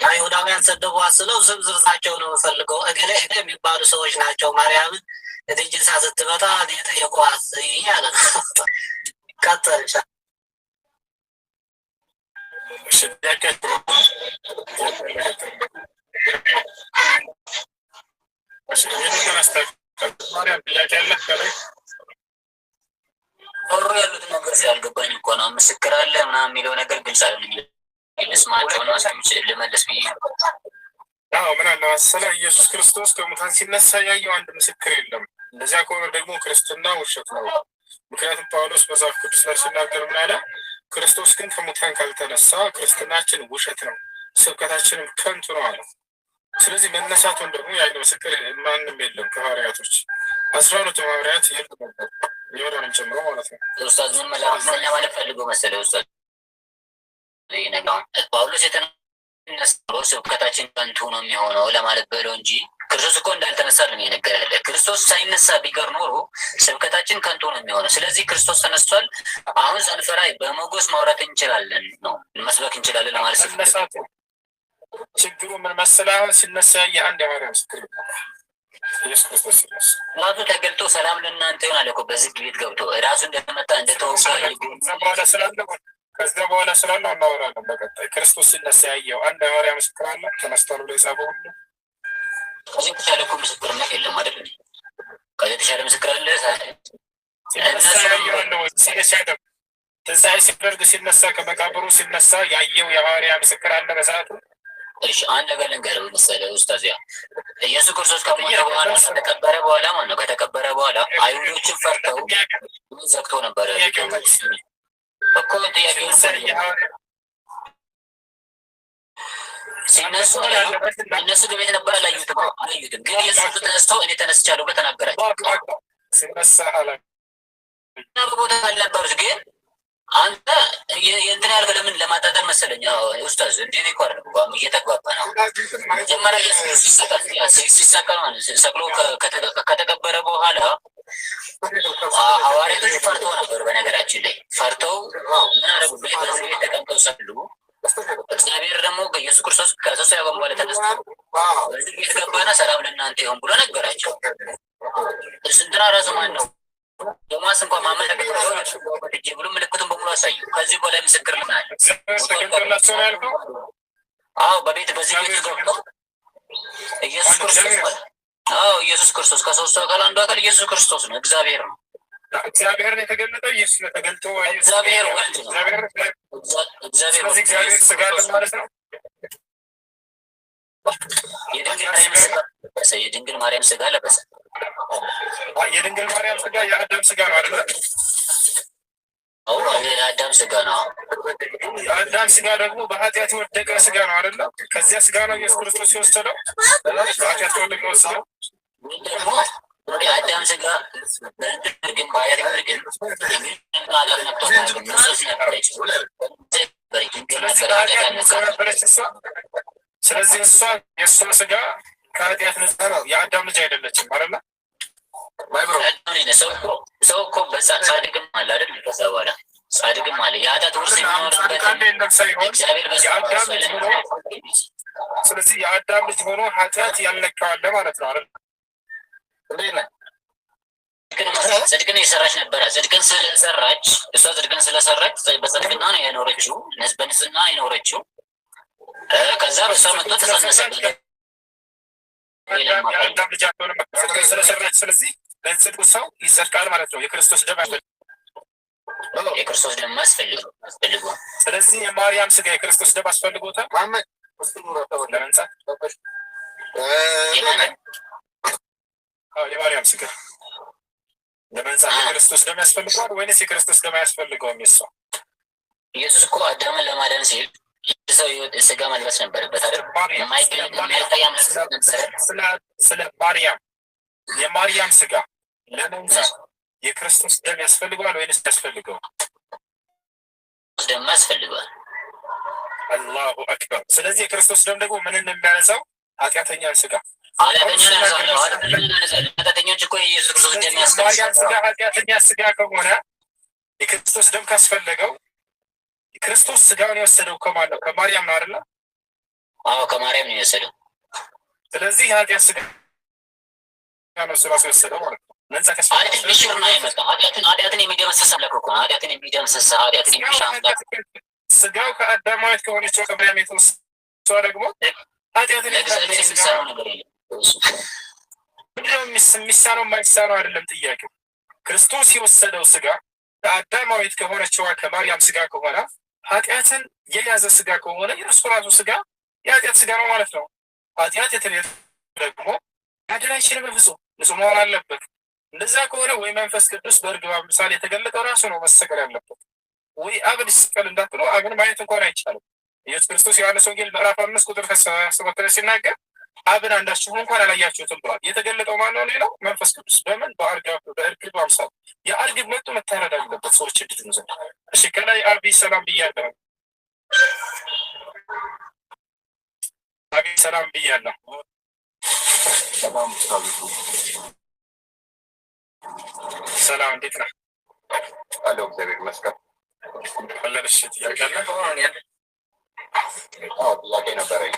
አይሁዳውያን ሰደቧ ስለው ዝርዝራቸው ነው የምፈልገው። እገሌ የሚባሉ ሰዎች ናቸው ማርያምን ድንጅሳ ስትመጣ የጠየቋት እያለ ነው። ቀጥል ሩ ያሉት ነገር ሲያልገባኝ እኮ ነው። ምስክር አለ ምናምን የሚለው ነገር ግልጽ አለኝ። ልስማቸውና ልመለስ ብዬ ምን አለ መሰለህ፣ ኢየሱስ ክርስቶስ ከሙታን ሲነሳ ያየው አንድ ምስክር የለም። እንደዚያ ከሆነ ደግሞ ክርስትና ውሸት ነው። ምክንያቱም ጳውሎስ መጽሐፍ ቅዱስ ላይ ሲናገር ምን አለ? ክርስቶስ ግን ከሙታን ካልተነሳ ክርስትናችን ውሸት ነው፣ ስብከታችንም ከንቱ ነው አለ። ስለዚህ መነሳቱን ደግሞ ያለ ምስክር ማንም የለም ከሐዋርያቶች 12 ሐዋርያት የሉ ነበር የሆነንም ጨምሮ ማለት ነው። ኡስታዝ ምን ማለት ፈልጎ መሰለህ ኡስታዝ ጳውሎስ የተነሳው ስብከታችን ከንቱ ነው የሚሆነው ለማለት በለው እንጂ ክርስቶስ እኮ እንዳልተነሳ ነው የነገረ። ክርስቶስ ሳይነሳ ቢቀር ኖሮ ስብከታችን ከንቱ ነው የሚሆነው። ስለዚህ ክርስቶስ ተነስቷል። አሁን ሳንፈራ በሞገስ ማውራት እንችላለን ነው መስበክ እንችላለን ለማለት መነሳቱ ችግሩ ምን መሰለህ? አሁን ሲነሳ የአንድ የማርያም ምስክር ኢየሱስ ክርስቶስ ሲነሳ ራሱ ተገልጦ ሰላም ለእናንተ ይሆን አለ እኮ በዝግ ቤት ገብቶ ራሱ እንደመጣ እንደተወጋ ከዛ በኋላ ስላለው እናወራለን። በቀጣይ ክርስቶስ ሲነሳ ያየው አንድ የማርያም ምስክር አለ ተነስቷል ብሎ የጻፈው ሁሉ ከዚህ የተሻለ እኮ ምስክርነት የለም አይደል? ከዚህ የተሻለ ምስክር አለ? ትንሣኤ ሲደርግ ሲነሳ ከመቃብሩ ሲነሳ ያየው የሐዋርያ ምስክር አለ በሰዓቱ። እሺ አንድ ነገር ልንገርህ መሰለህ ኡስታዚያ፣ ኢየሱስ ክርስቶስ ከሞተ በኋላ ከተቀበረ በኋላ ማለት ነው ከተቀበረ በኋላ አይሁዶችን ፈርተው ዘግቶ ነበረ እኮ ጥያቄው ሲነሱ እነሱ ቤት ነበር አላዩትም። ግን ኢየሱስ ተነስተው እኔ ተነስቻለሁ ብሎ ተናገራቸው። ሲነሳ ቦታ አልነበሩት። ግን አንተ የእንትን ያልከው ለምን ለማጣጠር መሰለኝ ኡስታዝ፣ እንዲህ እኮ አይደለም እየተግባባ ነው። መጀመሪያ ኢየሱስ ሲሰቀል ማለት ሰቅሎ ከተቀበረ በኋላ ሐዋርያቶች ፈርተው ነበር። በነገራችን ላይ ፈርተው ምን አደረጉ? በዚህ ቤት ተቀምጠው ሳሉ እግዚአብሔር ደግሞ ኢየሱስ ክርስቶስ ከሶስት ያገን በኋላ ተነስቶ በዚህ ቤት ገባና ሰላም ለእናንተ ይሁን ብሎ ነገራቸው። እንትና ራሱ ማን ነው ቶማስ እንኳን ማመን እጅ ብሎ ምልክቱን በሙሉ አሳዩ። ከዚህ በላይ ምስክር ልናል። አዎ በቤት በዚህ ቤት ገብቶ ኢየሱስ ክርስቶስ ኢየሱስ ክርስቶስ ከሶስቱ አካል አንዱ አካል ኢየሱስ ክርስቶስ ነው። እግዚአብሔር ነው። እግዚአብሔር ነው የተገለጠው። ኢየሱስ ነው ተገልጦ እግዚአብሔር ወልድ ነው። እግዚአብሔር ስጋ ማለት ነው። የድንግል ማርያም ስጋ ለበሰ። የድንግል ማርያም ስጋ የአዳም ስጋ ነው አይደል? አዎ የአዳም ስጋ ነው። የአዳም ስጋ ደግሞ በኃጢአት የወደቀ ስጋ ነው አይደል? ከዚያ ስጋ ነው ኢየሱስ ክርስቶስ የወሰደው። በኃጢአት የወደቀው ስጋ ደግሞ የአዳም ስጋ በእርግጥ ባያት ግን አዳም ስለዚህ እሷ የእሷ ስጋ ከኃጢአት ነፃ ነው። የአዳም ልጅ አይደለችም አይደል? ሰው እኮ ጻድቅም አለ አይደል? ከዛ በኋላ ጻድቅም አለ የኃጢአት ውርስ የሚኖርበት ስለዚህ የአዳም ልጅ ሆኖ ኃጢአት ያልነካዋለ ማለት ነው አይደል? ጽድቅን የሰራች ነበረ። ጽድቅን ስለሰራች እሷ ጽድቅን ስለሰራች በጽድቅና ነው የኖረችው፣ በንጽህና የኖረችው። ከዛ በሷ መጥቶ ተጸነሰ። የአዳም ልጅ አልሆነም ጽድቅን ስለሰራች። ስለዚህ ለጽድቁ ሰው ይጸድቃል ማለት ነው። የክርስቶስ ደም የክርስቶስ ደም አስፈልገው። ስለዚህ የማርያም ስጋ የክርስቶስ ደም አስፈልጎታል ለመንጻት። የማርያም ስጋ ለመንጻት የክርስቶስ ደም ያስፈልገዋል ወይንስ የክርስቶስ ደም አያስፈልገውም? የሷ ኢየሱስ እኮ አዳምን ለማዳን ሲል ሰው ስጋ መልበስ ነበረበት አይደል? ስለ ማርያም የማርያም ስጋ ለመንጻት የክርስቶስ ደም ያስፈልገዋል ወይንስ ያስፈልገው? ደም ያስፈልገዋል። አላሁ አክበር። ስለዚህ የክርስቶስ ደም ደግሞ ምንን የሚያነሳው? ኃጢአተኛን ስጋ ኃጢአተኞች እኮ የኢየሱስ ክርስቶስ ደም ማርያም ስጋ ኃጢአተኛ ስጋ ከሆነ የክርስቶስ ደም ካስፈለገው ክርስቶስ ስጋውን የወሰደው ከማን ነው? ከማርያም ነው አይደለ? አዎ ከማርያም ነው የወሰደው። ስለዚህ የኃጢአት ስጋ ነው ራሱ የወሰደው ማለት ነው። መንጻት ኃጢአትን የሚደመስስ አምላክ እኮ ነው። ኃጢአትን የሚደመስስ ኃጢአትን የሚሻ አምላክ ስጋው ከአዳማዊት ከሆነችው ከማርያም የተወሰደው ደግሞ ኃጢአትን የሚሰራው ነገር የለም። የሚሳነው የማይሳነው አይደለም ጥያቄው። ክርስቶስ የወሰደው ስጋ ከአዳማዊት ከሆነችዋ ከማርያም ስጋ ከሆነ ኃጢአትን የያዘ ስጋ ከሆነ የእርሱ ራሱ ስጋ የኃጢአት ስጋ ነው ማለት ነው። ኃጢአት የተለየ ደግሞ ያድን አይችልም። በፍጹም ንጹህ መሆን አለበት። እንደዛ ከሆነ ወይ መንፈስ ቅዱስ በእርግብ አምሳል የተገለጠው ራሱ ነው መሰቀል ያለበት፣ ወይ አብ ሊሰቀል እንዳትሎ አብን ማየት እንኳን አይቻልም። ኢየሱስ ክርስቶስ ዮሐንስ ወንጌል ምዕራፍ 5:7 ሲናገር አብን አንዳችሁም እንኳን አላያችሁትም ብሏል። የተገለጠው ማነው? ሌላው መንፈስ ቅዱስ። በምን? በእርግብ አምሳል። የእርግብ መጡ መታረድ አለበት ሰዎች እንድድኑ ዘንድ። እሺ ከላይ አቢ ሰላም ብያለሁ። አቤት ሰላም ብያለሁ። ሰላም እንዴት ነህ? አለሁ እግዚአብሔር ይመስገን። ፈለግሽ ጥያቄ አለ? ጥያቄ ነበረኝ።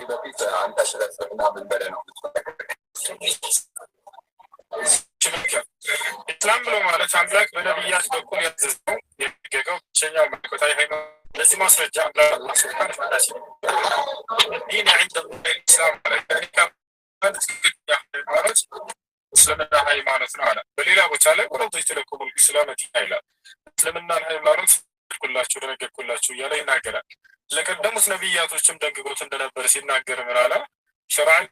በፊት አንተ ስለ እስልምና ምን በለ ነው? ኢስላም ብሎ ማለት አምላክ በነቢያት በኩል ያዘዘው የሚገገው ብቸኛው መለኮታዊ ሃይማኖት። ለዚህ ማስረጃ አምላክ አላህ ሱብሓነሁ ወተዓላ ዲን ዒንደ ኢስላም ማለት ሃይማኖት እስልምና ሃይማኖት ነው አለ። በሌላ ቦታ ላይ ወረዲቱ ለኩሙል ኢስላመ ዲና ይላል። እስልምናን ሃይማኖት ኩላችሁ ደነገግኩላችሁ እያለ ይናገራል። ለቀደሙት ነቢያቶችም ደንግጎት እንደነበር ሲናገር ምን አለ? ሸርዐን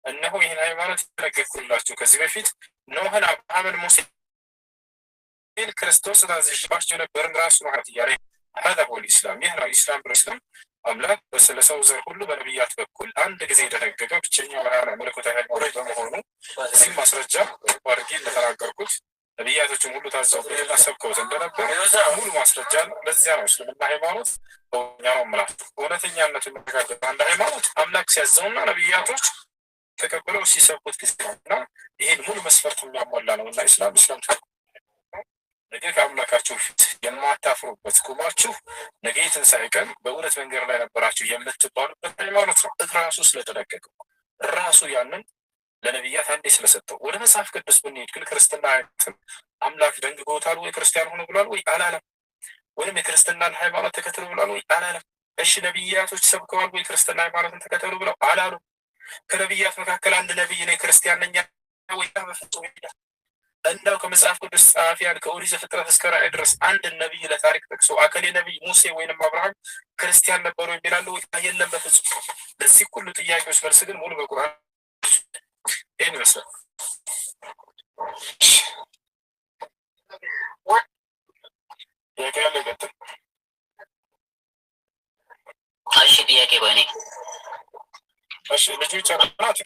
እነሆ ይህን ሃይማኖት ደነገግኩላችሁ ከዚህ በፊት ኖህን፣ አብርሃምን፣ ሙሴን፣ ክርስቶስ ታዝዤባቸው የነበርን ራሱ ማለት እያለ هذا هو الإسلام ይህ ነው ኢስላም። በኢስላም አምላክ ስለ ሰው ዘር ሁሉ በነቢያት በኩል አንድ ጊዜ የደነገገው ብቸኛው መለኮታዊ ሃይማኖት በመሆኑ እዚህም ማስረጃ አድርጌ እንደተናገርኩት ነቢያቶችም ሁሉ ታዘውበትና ሰብከውት እንደነበር ሙሉ ማስረጃ ነው። ለዚያ ነው እስልምና ሃይማኖት በእኛ ነው የምላችሁ። እውነተኛነቱ የሚረጋገጥ አንድ ሃይማኖት አምላክ ሲያዘውና ነቢያቶች ተቀብለው ሲሰብኩት ጊዜ ነውና ይህን ሙሉ መስፈርት የሚያሟላ ነው እና ኢስላም ነገ ከአምላካችሁ ፊት የማታፍሩበት ቁማችሁ ነገ የትንሣኤ ቀን በእውነት መንገድ ላይ ነበራችሁ የምትባሉበት ሃይማኖት ነው። ራሱ ስለተደነገገው ራሱ ያንን ለነቢያት አንዴ ስለሰጠው። ወደ መጽሐፍ ቅዱስ ብንሄድ ግን ክርስትና አምላክ ደንግጎታል ወይ? ክርስቲያን ሆኖ ብሏል ወይ? አላለም። ወይም የክርስትናን ሃይማኖት ተከተሉ ብሏል ወይ? አላለም። እሺ ነቢያቶች ሰብከዋል ወይ? ክርስትና ሃይማኖትን ተከተሉ ብለው አላሉ። ከነቢያት መካከል አንድ ነቢይ ነኝ ክርስቲያን ነኝ ወይ? በፍጹም ይላል። እንደው ከመጽሐፍ ቅዱስ ጸሐፊያን ከኦሪት ዘፍጥረት እስከ ራዕይ ድረስ አንድ ነቢይ ለታሪክ ጠቅሶ አከሌ ነቢይ ሙሴ ወይንም አብርሃም ክርስቲያን ነበሩ የሚላሉ የለም፣ በፍጹም። ለዚህ ሁሉ ጥያቄዎች መልስ ግን ሙሉ በቁርአን ይህን ይመስላል። ጥያቄ ያለ ይቀጥል። እሺ ጥያቄ በእኔ እሺ ልጆች አራት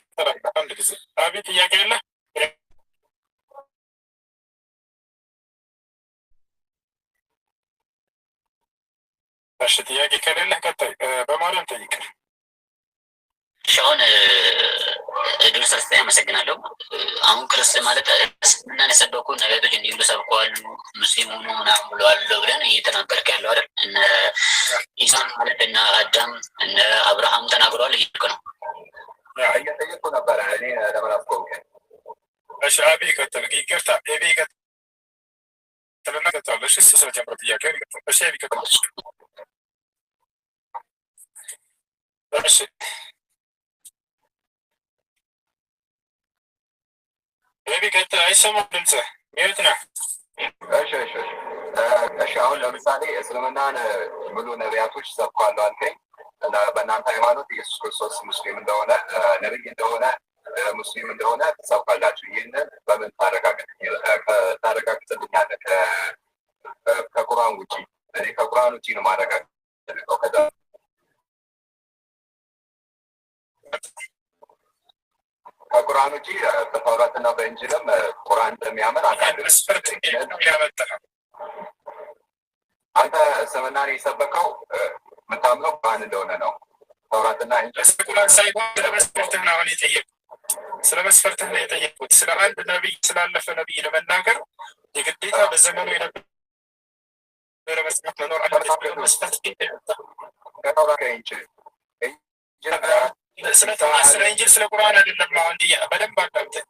አንድ ጊዜ አቤት ጥያቄ ያለ እሺ ጥያቄ ከሌለ ቀጣይ በማርያም ጠይቅ። አሁን እድል ስለሰጠኝ አመሰግናለሁ። አሁን ክርስቲያን ማለት እስልምናን የሰበኩ ነቢያቶች እንዲሁ ሰብከዋል፣ ሙስሊም ሆኑ ምናምን ብለዋል ብለን እየተናገርክ ያለው አይደል? እነ ኢሳን ማለት እነ አዳም እነ አብርሃም ተናግረዋል እያልክ ነው። እየጠየቁ ነበረ እኔ ለምን አስቆምከኝ? እሺ አቤ ቀጥል። ይቅርታ አቤ ቀጥልና ቀጥል። እሺ ስለጀመረ ጥያቄ ይቀጥል። እሺ አቤ ቀጥል። እሺ አቤ ቀጥል። አይሰማም ድምፅህ ሚዩት ነህ። እሺ አሁን ለምሳሌ እስልምናን ሙሉ ነቢያቶች ሰብከዋል አልከኝ። በእናንተ ሃይማኖት ኢየሱስ ክርስቶስ ሙስሊም እንደሆነ ነብይ እንደሆነ ሙስሊም እንደሆነ ትሰብካላችሁ። ይህንን በምን ታረጋግጥልኛለህ? ከቁርአን ውጪ እኔ ከቁርአን ውጪ ነው ማረጋግጠው። ከዛ ከቁርአን ውጪ በተውራትና በእንጅልም ቁርአን እንደሚያምን አንተ እስልምናን የሰበከው የምታምነው ቁርአን እንደሆነ ነው። ተውራትና እንጅል ቁርአን ሳይሆን ስለመስፈርትህ ነው የጠየቁት። ስለ መስፈርትህ ነው የጠየቁት። ስለ አንድ ነቢይ ስላለፈ ነቢይ ለመናገር የግዴታ በዘመኑ የነበረ መስፈርት መኖር አለበት። መስፈርት ከተውራት እንጅል ስለ እንጅል ስለ ቁርአን አይደለም። አሁን በደንብ አዳምጠኝ።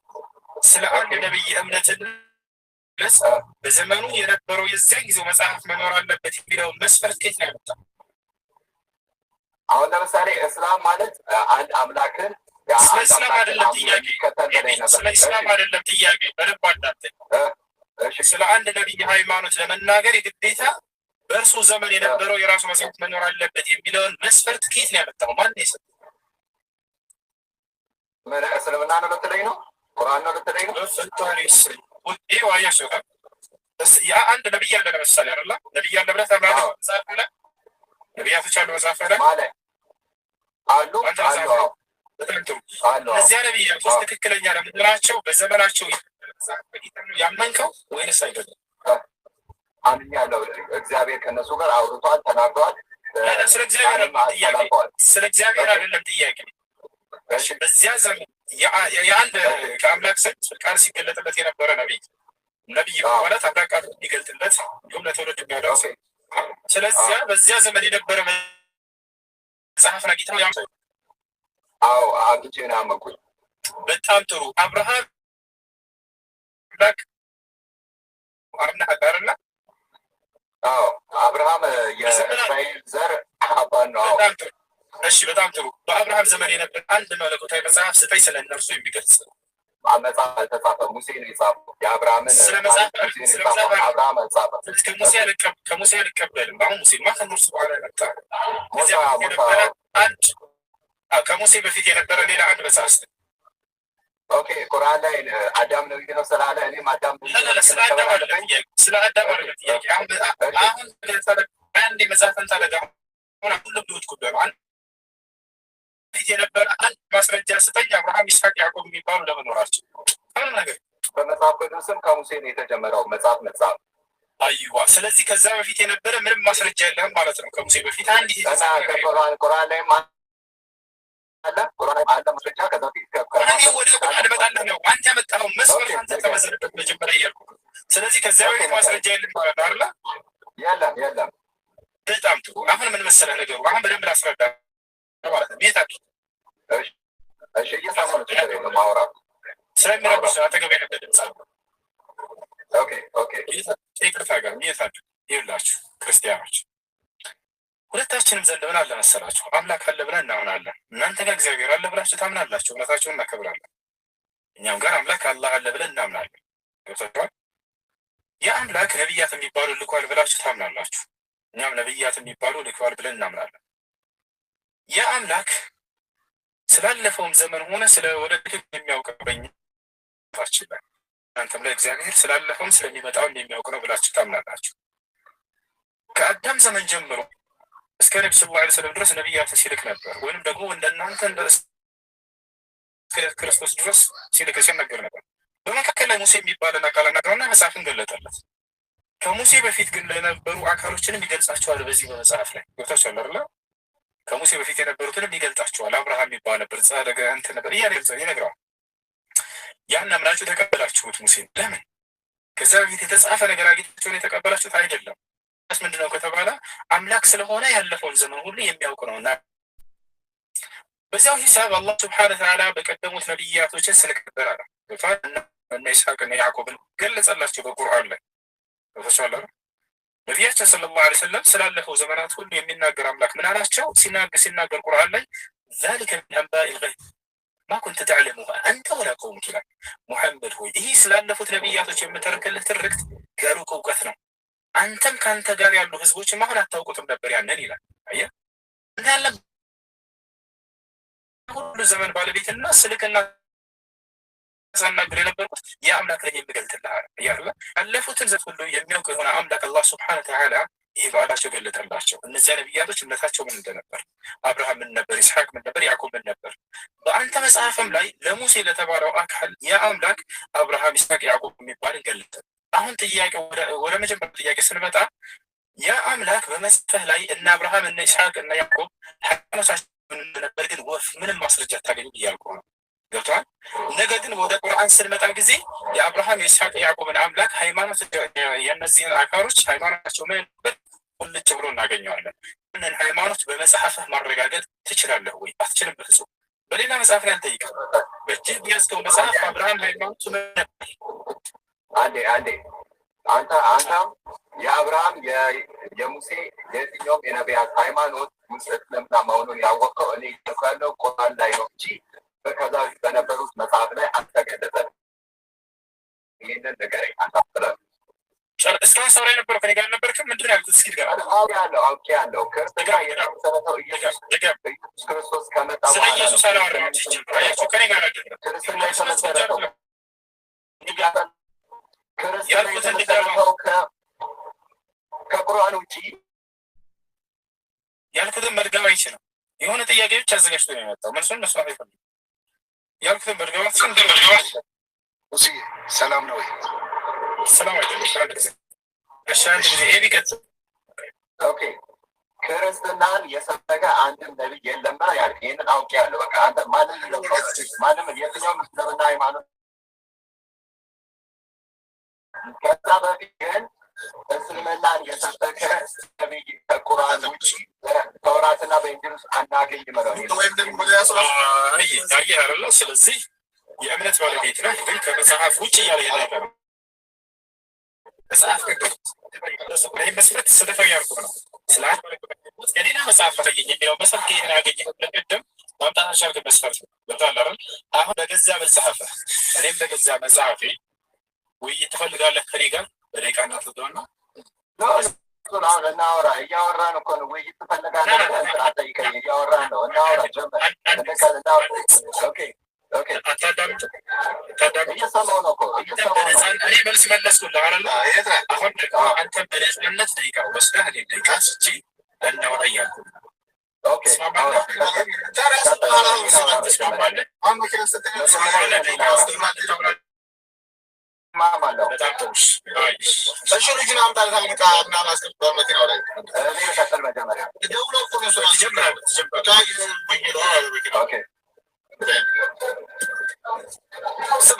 ስለ አንድ ነቢይ እምነትን በዘመኑ የነበረው የዚያን ጊዜው መጽሐፍ መኖር አለበት የሚለውን መስፈርት ከየት ነው ያመጣው? አሁን ለምሳሌ እስላም ማለት አንድ አምላክን ስለ እስላም አይደለም ጥያቄ። ስለ እስላም አይደለም ጥያቄ። በደንብ አዳምጠኝ። ስለ አንድ ነቢይ ሃይማኖት ለመናገር የግዴታ በእርሱ ዘመን የነበረው የራሱ መጽሐፍ መኖር አለበት የሚለውን መስፈርት ከየት ነው ያመጣው? ማን ነው የሰጠው? እስልምና ነው ልትለኝ ነው? ቁርአን ነው ልትለኝ ነው? ይህ ዋያቸው ያ አንድ ነቢይ አለ ለምሳሌ አይደለ? ነቢይ አለ ብለህ ታምናለህ? መጽሐፍ ብለህ ነቢያቶች አሉ መጽሐፍ ላይ ማለት አሉ አሉ በጣም ጥሩ። እነዚያ ነቢያቶች ትክክለኛ ለመሆናቸው በዘመናቸው ያመንከው ወይንስ አይደለም? አምኛለሁ። እግዚአብሔር ከእነሱ ጋር አውርቷል፣ ተናግሯል። ስለ እግዚአብሔር ጥያቄ ስለ እግዚአብሔር አይደለም ጥያቄ። በዚያ ዘመን የአንድ ከአምላክ ዘንድ ቃል ሲገለጥለት የነበረ ነቢይ ማለት አምላክ ቃል የሚገልጥለት እንዲሁም ለትውልድ የሚያደርስ። ስለዚያ በዚያ ዘመን የነበረ መጽሐፍ ነጊተው ያ አዎ አግቼ ነው ያመንኩኝ። በጣም ጥሩ። አብርሃም አምላክ አምናህ አይደል? አዎ አብርሃም የእስራኤል ዘር አባት ነው። በጣም ጥሩ። እሺ በጣም ጥሩ። በአብርሃም ዘመን የነበረ አንድ መለኮታዊ መጽሐፍ ስጠኝ ስለ እነርሱ የሚገልጽ መጽሐፍ አልተጻፈም። ሙሴ ነው የጻፈው። የአብርሃምን አብርሃም አልጻፈም። ከሙሴ አልቀበልም። አሁን ሙሴማ ከእነርሱ በኋላ መጣ። ከሙሴ በፊት የነበረ ሌላ አንድ መጽሐፍ ስጠኝ። ኦኬ ቁርአን ላይ አዳም ነብይ ነው ስላለ እኔም አዳም ስለ አዳም አይደለም ጥያቄ። አሁን አንድ መጽሐፍን ታለጋ ሆነ ሁሉም ልጆች ጉዳይ ነው። ፊት የነበረ አንድ ማስረጃ ስጠኝ። አብርሃም፣ ይስሐቅ፣ ያዕቆብ የሚባሉ ለመኖራቸው ምንም ነገር በመጽሐፍ ቅዱስም ከሙሴ ነው የተጀመረው መጽሐፍ አይዋ። ስለዚህ ከዛ በፊት የነበረ ምንም ማስረጃ የለህም ማለት ነው። ከሙሴ በፊት አንድ ቁርአን ላይ አለ ማስረጃ። ከዛ በፊት እኔ ወደ ቁርአን እመጣለሁ ነው አንተ ያመጣኸው መስፈርት አንተ ተመዘነበት መጀመሪያ እያልኩ። ስለዚህ ከዛ በፊት ማስረጃ የለም ማለት ነው አይደለ? የለም። በጣም ጥሩ። አሁን ምን መሰለህ ነገሩ፣ አሁን በደንብ ላስረዳ ማለት ነው። የታችሁ? እሺ እየሰማሁ ነው ማውራት ስለሚረብሽ አጠገብ ያለ ድምፅ አለ። ኦኬ ይቅርታ ጋር የታችሁ? ይኸውላችሁ ክርስቲያኖች ሁለታችንም ዘንድ ምን አለ መሰላችሁ? አምላክ አለ ብለን እናምናለን። እናንተ ጋር እግዚአብሔር አለ ብላችሁ ታምናላችሁ። እውነታችሁን እናከብራለን። እኛም ጋር አምላክ አላህ አለ ብለን እናምናለን። ገብታችኋል? የአምላክ ነቢያት የሚባሉ ልኳል ብላችሁ ታምናላችሁ። እኛም ነቢያት የሚባሉ ልኳል ብለን እናምናለን። የአምላክ ስላለፈውም ዘመን ሆነ ስለ ወደፊት የሚያውቀው በእኛችን ላይ እናንተም ላይ እግዚአብሔር ስላለፈውም ስለሚመጣው የሚያውቅ ነው ብላችሁ ታምናላችሁ። ከአዳም ዘመን ጀምሮ እስከ ነቢ ሰለላሁ ዐለይሂ ወሰለም ድረስ ነቢያትን ሲልክ ነበር። ወይንም ደግሞ እንደናንተ እንደ ክርስቶስ ድረስ ሲልክ ሲነገር ነበር። በመካከል ላይ ሙሴ የሚባልን አካል አናገረውና መጽሐፍን ገለጠለት። ከሙሴ በፊት ግን ለነበሩ አካሎችንም ይገልጻቸዋል። በዚህ በመጽሐፍ ላይ ገብታችኋል አይደል? ከሙሴ በፊት የነበሩትንም ይገልጣቸዋል። አብርሃም የሚባል ነበር፣ ጻድቅ እንትን ነበር እያለ ይነግረዋል። ያን አምናችሁ ተቀበላችሁት ሙሴን። ለምን? ከዛ በፊት የተጻፈ ነገር አግኝታችሁን የተቀበላችሁት አይደለም። ምንድነው ከተባለ አምላክ ስለሆነ ያለፈውን ዘመን ሁሉ የሚያውቅ ነውና በዚያው ሂሳብ አላህ ሱብሓነሁ ወተዓላ በቀደሙት ነቢያቶችን ስለቀበረ ነው። እነ ይስሐቅ እና ያዕቆብን ገለጸላቸው በቁርአን ላይ ተፈሷል። ነቢያችን ሰለላሁ ዐለይሂ ወሰለም ስላለፈው ዘመናት ሁሉ የሚናገር አምላክ ምን አላቸው? ሲናገር ቁርአን ላይ ዛሊከ ሚን አንባኢል ገይብ ማ ኩንተ ተዕለሙሃ አንተ ወላ ቀውሙከ ይላል። ሙሐመድ ሆይ ይህ ስላለፉት ነቢያቶች የምተርክልህ ትርክት ከሩቅ እውቀት ነው። አንተም ከአንተ ጋር ያሉ ህዝቦችም አሁን አታውቁትም ነበር ያንን ይላል። አየህ እንደ ያለ ሁሉ ዘመን ባለቤትና ስልክና ሳናግር የነበርኩት የአምላክ ላይ የምገልጥልህ እያለ ያለፉትን ዘመን ሁሉ የሚያውቅ የሆነ አምላክ አላህ ሱብሓነሁ ወተዓላ ይህ በዓላቸው ገለጠላቸው። እነዚያ ነቢያቶች እምነታቸው ምን እንደነበር፣ አብርሃም ምን ነበር፣ ይስሐቅ ምን ነበር፣ ያዕቆብ ምን ነበር። በአንተ መጽሐፍም ላይ ለሙሴ ለተባለው አካል የአምላክ አብርሃም፣ ይስሐቅ፣ ያዕቆብ የሚባልን ገለጠ። አሁን ጥያቄ ወደ መጀመሪያ ጥያቄ ስንመጣ የአምላክ በመጽሐፍ ላይ እነ አብርሃም እነ ይስሐቅ እነ ያዕቆብ ሃይማኖታቸው ምን እንደነበር ግን ምንም ማስረጃ አታገኙ እያልኩ ነው። ገብተዋል። ነገር ግን ወደ ቁርአን ስንመጣ ጊዜ የአብርሃም የይስሐቅ የያዕቆብን አምላክ ሃይማኖት የእነዚህን አካሎች ሃይማኖታቸው ምን ቁልጭ ብሎ እናገኘዋለን። ምንን ሃይማኖት በመጽሐፍህ ማረጋገጥ ትችላለህ ወይ? አትችልም በፍጹም። በሌላ መጽሐፍ ላይ አልጠይቅም። በእጅህ ቢያዝከው መጽሐፍ አብርሃም ሃይማኖቱ ምን ነበር? አንተ የአብርሃም የሙሴ የትኛውም የነቢያት ሃይማኖት እስልምና መሆኑን ያወቀው እኔ ያለው ቁርአን ላይ ነው እንጂ ከዛ በነበሩት መጽሐፍ ላይ አልተገለጸም። ይህንን ንገረኝ። እስካሁን ሰው ላይ ነበረ ከኔ ጋር ነበርክም? ምንድን ነው ያልኩት? እስኪ ንገረኝ። አውቄያለሁ። ክርስትና የተመሰረተው ኢየሱስ ክርስቶስ ከመጣ ስለ ኢየሱስ አላወራሁም። ከኔ ጋር አይደለም ክርስትና የተመሰረተው ከቁርአን ውጪ ብቻ አዘጋጅቶ ነው የመጣው። መልሱን መስማት አይፈልግም። ያልኩትን በድጋሚ ሰላም ነው ወይ? ሰላም አይደለም። እሺ አንድ ጊዜ ኤቢ ቀጥል። ኦኬ ክርስትናን የሰበከ አንድም ነቢይ የለምና ያልክ ይህንን አውቄያለሁ። በቃ አንተ ማንም የትኛው ምስልምና ሃይማኖት ከዛ በፊት ግን እስልምናን የሰበከ ነቢይ ከቁርአን ውጭ ተውራትና በእንጂል ውስጥ አናገኝም ነው ወይም ደግሞ ያለ። ስለዚህ የእምነት ባለቤት ነህ፣ ግን ከመጽሐፍ ውጭ እያለ የለ መጽሐፍ ይህ መስፈርት ስደተኛ ያልኩህ ነው። ስለ ከሌላ መጽሐፍ ተገኘ የሚለው መሰረት ከሄን ያገኘ ለቅድም ማምጣት አልቻልክም። መስፈርት በታላረን አሁን በገዛ መጽሐፍህ እኔም በገዛ መጽሐፌ ውይይት ትፈልጋለህ ከኔ ጋር በደቂቃ እናትገውና አሁን እናወራ። እያወራን እኮ ነው። ውይይት ትፈልጋለህ? አጠይቀኝ። እያወራን ነው። እናወራ ጀምር። አታዳምጥ። እየሰማሁ ነው እኮ እኔ መልስ መለስኩልህ አይደለ? አሁን ደግሞ አንተ በነፃነት ደቂቃ ወስደህ እኔ ደቂቃ ስጪ እናወራ እያልኩህ በጣም ጥሩ። እሺ ልጅን አምጣልህ አልመጣ እና ማስቀበር መኪናው ላይ እኔ ልቀጥል መጀመሪያ ደውሎ እኮ ነው ስራ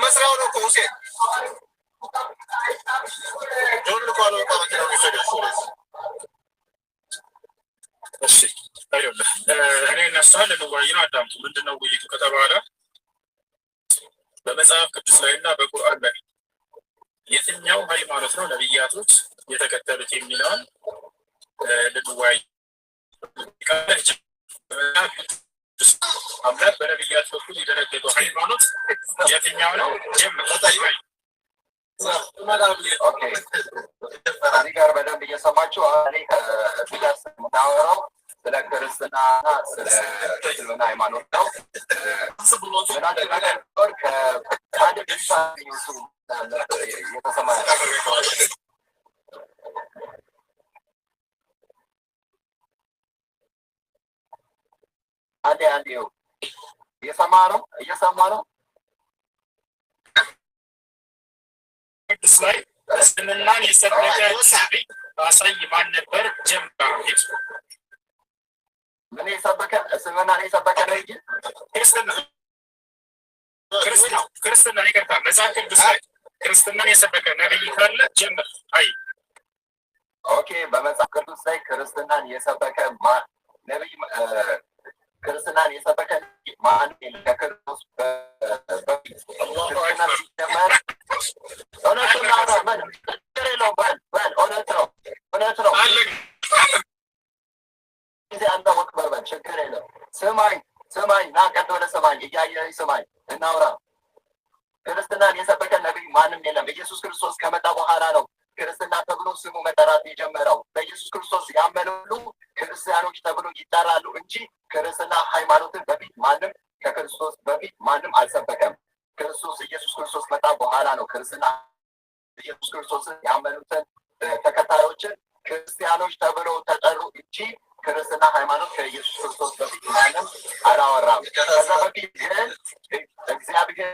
መስሪያው ነው እኮ ሁሴን ጆን ልኮ ነው እኮ መኪናው የሚሰደው። እሺ ይኸውልህ እኔ እነሳለሁ ልንወያይ ነው። አዳምጡ። ምንድን ነው ውይይቱ ከተባለ በመጽሐፍ ቅዱስ ላይ እና በቁርአን ላይ የትኛው ሃይማኖት ነው ነቢያቶች የተከተሉት የሚለውን ልንወያይ አምላክ በነቢያት በኩል የደነገገው ሃይማኖት የትኛው ነው? እዚህ ጋር በደንብ እየሰማችሁ እኔ እዚህ ጋር የምናወራው ስለ ክርስትናና ስለ እስልምና ሃይማኖት ነው። ምናቸው ነገር ከአንድ ብቻ የተሰማ አንዴ እየሰማ ነው ቅዱስ ላይ እስልምናን የሰበከ ነቢይ አሳይ ማን ነበር? ጀምራ ምን የሰበከ እስልምናን የሰበከ ነቢይ ክርስትና ይቅርታ፣ መጽሐፍ ቅዱስ ላይ ክርስትናን የሰበከ ነቢይ ካለ ጀምር። አይ ኦኬ፣ በመጽሐፍ ቅዱስ ላይ ክርስትናን የሰበከ ነቢይ ክርስትናን የሰበከ ማን ከክርስቶስ ክርስትና ሲጀመር እውነት ነው። ጊዜ አንተ ወቅበር በል ችግር የለም። ስማኝ ና ቀጥ ወደ ሰማኝ እያየኸኝ ስማኝ፣ እናውራ። ክርስትናን የሰበከ ነቢይ ማንም የለም። ኢየሱስ ክርስቶስ ከመጣ በኋላ ነው ክርስትና ተብሎ ስሙ መጠራት የጀመረው። በኢየሱስ ክርስቶስ ያመኑ ሁሉ ክርስቲያኖች ተብሎ ይጠራሉ እንጂ ክርስትና ሃይማኖትን በፊት ማንም ከክርስቶስ በፊት ማንም አልሰበከም። ኢየሱስ ክርስቶስ መጣ በኋላ ነው ክርስትና ኢየሱስ ክርስቶስን ያመኑትን ተከታዮችን ክርስቲያኖች ተብሎ ተጠሩ እንጂ ክርስትና ሃይማኖት ከኢየሱስ ክርስቶስ በፊት ማንም አላወራም። ከዛ በፊት ግን እግዚአብሔር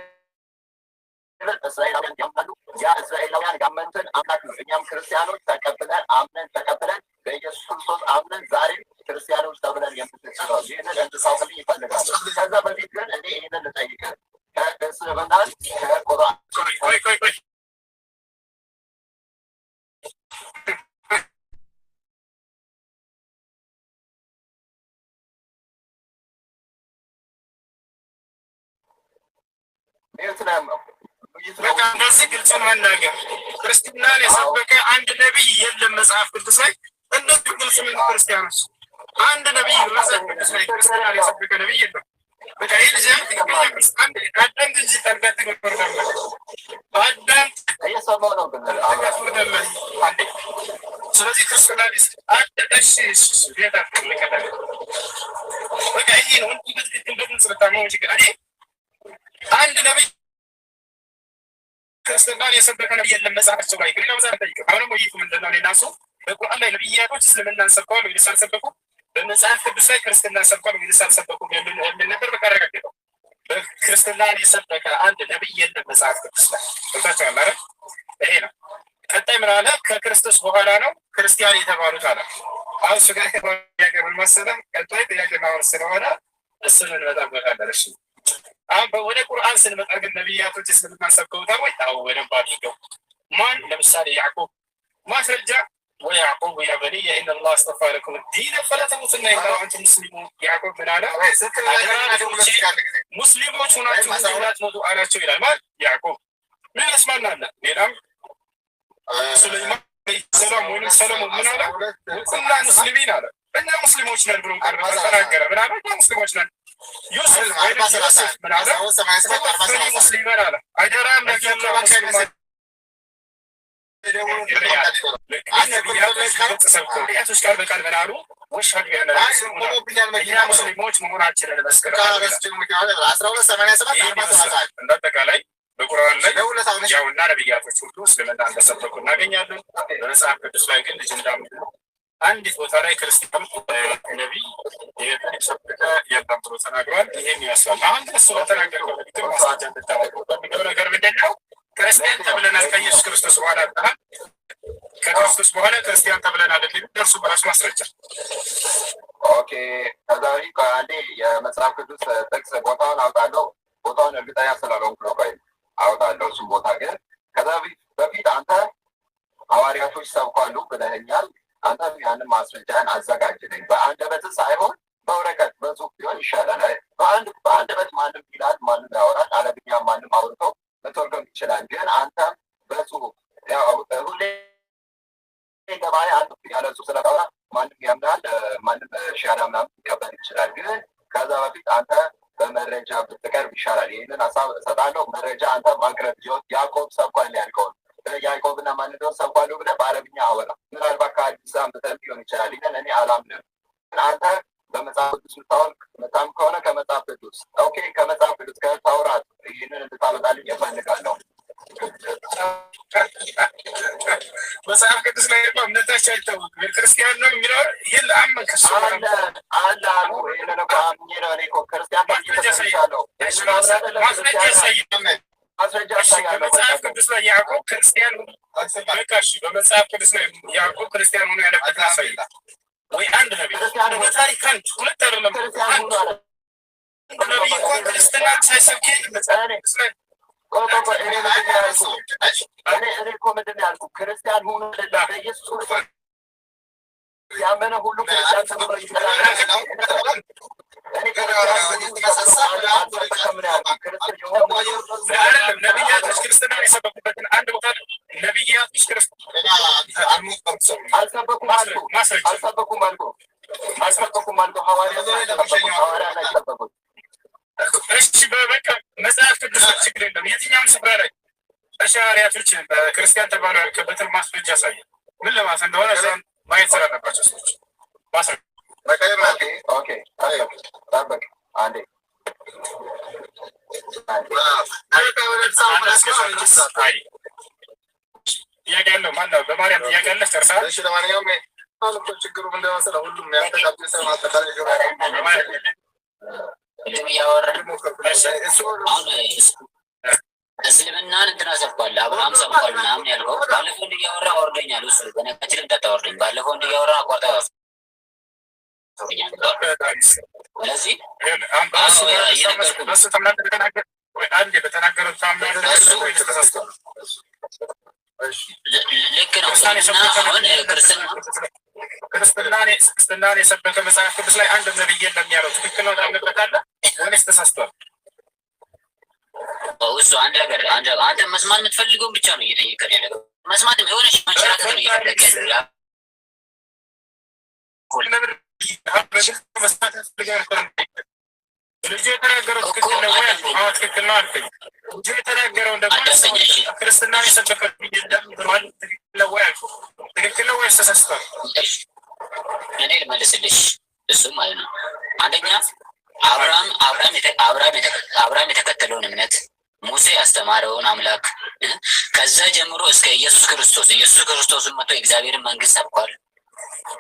እስራኤላውያን ያምናሉ። ያ እስራኤላውያን ያመኑትን አምላክ ነው። እኛም ክርስቲያኖች ተቀብለን በኢየሱስ ክርስቶስ አምነን ዛሬም ክርስቲያኖች ተብለን የምትችለው ይህንን እንድታውቅልኝ ይፈልጋሉ። ከዛ በፊት ግን እኔ ይህንን ልጠይቅህ ከእስልምና ከቁርአን በቃ እንደዚህ ግልጽ መናገር ክርስትናን የሰበከ አንድ ነቢይ የለም መጽሐፍ ቅዱስ ላይ። እንደዚህ ግልጽ ምን ክርስቲያኖች አንድ ነቢይ መጽሐፍ ቅዱስ ላይ ክርስትናን የሰበከ ነቢይ የለም። በቃ ይህ ልጅ አዳም እንጂ ጠርጋት ገበርዳለ አዳም እየሰማሁ ነው። ስለዚህ ክርስትናን ቤታ ልቀታለ በቃ ይሄ ነው በግልጽ በጣም ችግር አንድ ነቢይ ክርስትናን የሰበከ ነቢይ የለም መጽሐፋቸው ላይ ግን ለምሳሌ ጠይቀ አሁንም ውይይቱ ምንድን ነው? እኔ እና እሱ በቁርአን ላይ ነቢያቶች እስልምናን ሰብከዋል ወይስ አልሰበኩም? በመጽሐፍ ቅዱስ ላይ ክርስትና ሰብኳል ወይስ አልሰበኩም የሚል ነገር በቃ አረጋግጠው። ክርስትናን የሰበከ አንድ ነቢይ የለም መጽሐፍ ቅዱስ ላይ ወጣቻ ማለት ይሄ ነው። ቀጣይ ምን አለ? ከክርስቶስ በኋላ ነው ክርስቲያን የተባሉት አለ። አሁን እሱ ጋር ጥያቄ ምን መሰለህ? ቀጣይ ጥያቄ ማወር ስለሆነ እሱን እንመጣበታለን። እሺ አሁን ወደ ቁርአን ስንመጣ ግን ነቢያቶች እስልምናን ሰብከውታል ወይ? አዎ በደንብ አድርገው። ማን? ለምሳሌ ያዕቆብ ማስረጃ ويعقوب يا بني إن الله اصطفى لكم الدين فلا تموتن إلا وأنتم مسلمون ያዕቆብ ምን አለ? ሙስሊሞች ሆናችሁ እንዳትሞቱ አላቸው ይላል። ማን? ያዕቆብ። ምን ያስማናል? ሌላም ሱለይማን ሰላም ወይም ሰለሞን ምን አለ? ኩና ሙስሊሚን አለ። እኛ ሙስሊሞች ነን ብሎ ተናገረ። ምን አለ? እኛ ሙስሊሞች ነን። ዩሱፍ ወይም ዮሴፍ ምን አለ? ተወፈኒ ሙስሊመን አለ። አይደራም ነገር ለሙስሊማን ነቢያቶች ቃል በቃል ምን አሉ? ወሽሀዱ እኛ ሙስሊሞች መሆናችንን መስክረናል። እንዳጠቃላይ በቁርአን ላይ ያውና ነቢያቶች ሁሉ እስልምና እንደሰበኩ እናገኛለን። በመጽሐፍ ቅዱስ ላይ ግን ልጅ እንዳም አንዲት ቦታ ላይ ክርስቲያን ነቢይ ይህን የሰበከ የለም ብሎ ተናግሯል። ይህን ይመስላል። አሁን እሱ በተናገረው ንግግር ማስረጃ እንድታወቁ በሚለው ነገር ምንድን ነው? ክርስቲያን ተብለናል ከኢየሱስ ክርስቶስ በኋላ አጣል ከክርስቶስ በኋላ ክርስቲያን ተብለናል እንዴ? ደርሱ በራሱ ማስረጃ። ኦኬ ከዛ አንዴ የመጽሐፍ ቅዱስ ጥቅስ ቦታውን አውጣለሁ። ቦታውን እርግጠኛ ስላልሆንኩ ነው አውጣለሁ። እሱም ቦታ ግን ከዛ በፊት አንተ ሐዋርያቶች ሰብኳሉ ብለኸኛል። አንተ ያንን ማስረጃን አዘጋጅልኝ። በአንደበት ሳይሆን በወረቀት በጽሁፍ ቢሆን ይሻላል። በአንደበት ማንም ይላል፣ ማንም ያወራል። አረብኛ ማንም አውርቶ መተርጎም ይችላል። ግን አንተም በጽሁፍ ሁሌ ገባይ አንዱ ያለ ጽሁፍ ስለታወራ ማንም ያምናል፣ ማንም ሻዳ ምናምን ሊቀበል ይችላል። ግን ከዛ በፊት አንተ በመረጃ ብትቀርብ ይሻላል። ይህንን ሀሳብ እሰጣለሁ። መረጃ አንተ ማቅረብ ሲሆን ያዕቆብ ሰብኳል ያልከውን ያዕቆብና ማንደው ሰብኳሉ ብለህ በአረብኛ አወራ። ምናልባት ከአዲስ አምጥተህ ሊሆን ይችላል። ግን እኔ አላምንም። አንተ በመጽሐፍ ቅዱስ የምታወቅ መጣም ከሆነ ከመጽሐፍ ቅዱስ ኦኬ፣ ከመጽሐፍ ቅዱስ ከታውራት ይህንን እንድታመጣልኝ እፈልጋለሁ። መጽሐፍ ቅዱስ ላይ እምነታቸው አይታወቅም። ክርስቲያን ነው የሚለው ይል አመን ከሱ አለ አሉ። ይህንን እኮ አምኜ ነው እኔ እኮ ክርስቲያን ባይተሰሻለሁ ማስረጃ ያሳያለሁ። በመጽሐፍ ቅዱስ ላይ ያዕቆብ ክርስቲያን በቃሽ። በመጽሐፍ ቅዱስ ላይ ያዕቆብ ክርስቲያን ሆኖ ያለበት ያሳያል ወይ? አንድ ነቢይ በታሪክ አንድ ሁለት አይደለም። ነቢይ እንኳን ክርስትናን ሳይሰብክ እኔ እኮ ምንድን ነው ያልኩህ? ክርስቲያን ሆኖ በኢየሱስ ክርስቶስ ያመነ ሁሉ ክርስቲያን ተብሎ ይጠራል። ነቢያቶች ክርስትናን የሰበኩበትን አንድ ቦታ ነቢያቶች ክርስትና አልሰበኩም አልኩ ሐዋርያት አልሰበኩም። እሺ በቃ መጽሐፍ ቅዱስ ችግር የለም። የትኛውም ስፍራ ላይ ሐዋርያቶች በክርስቲያን ተባሉ ያልከበትን ማስረጃ ያሳያል። ምን ለማለት እንደሆነ እዛም ማየት ስላለባቸው ሰዎች ማስረጃ አንዴ ጥያቄ ያለው ማነው? በማርያም ጥያቄ ያለ ጨርሰሃል? እሺ ለማንኛውም ችግሩ ምንድን ነው መሰለህ? ሁሉም ያልተቀበለ ሰው ማጠቃለያ እስልምናን እንትና ሰብኳል፣ አብርሃም ሰብኳል ምናምን ያልከው ባለፈው እንዲያወራ አወርደኛል። እሱ በነገራችን እንዳታወርደኝ፣ ባለፈው እንዲያወራ አቋርጣ ስለዚህ ልክ ነው። ክርስትናን የሰበከ መጽሐፍ ቅዱስ ላይ አንድ ነብይ የለም ያለው ትክክል ነው ታምንበታለህ ወይስ ተሳስቷል? እሱ አንድ ነገር አንተ መስማት የምትፈልገውን ብቻ ነው እየጠየቀን ያለው። መስማት የሆነ መንሸራተት ነው እየፈለገ ያለው። ልጁ የተናገረው ትክክል ነው ወይ? አዎ ትክክል ነው አልከኝ። ልጁ የተናገረው ደግሞ ክርስትናን የሰበከ ብሏል። ትክክል ነው ወይ አልኩህ። ትክክል ነው ወይስ ተሳስቷል? እኔ ልመልስልሽ እሱም ማለት ነው። አንደኛ አብርሃም የተከተለውን እምነት ሙሴ ያስተማረውን አምላክ ከዛ ጀምሮ እስከ ኢየሱስ ክርስቶስን መጥቶ የእግዚአብሔርን መንግስት ሰብኳል።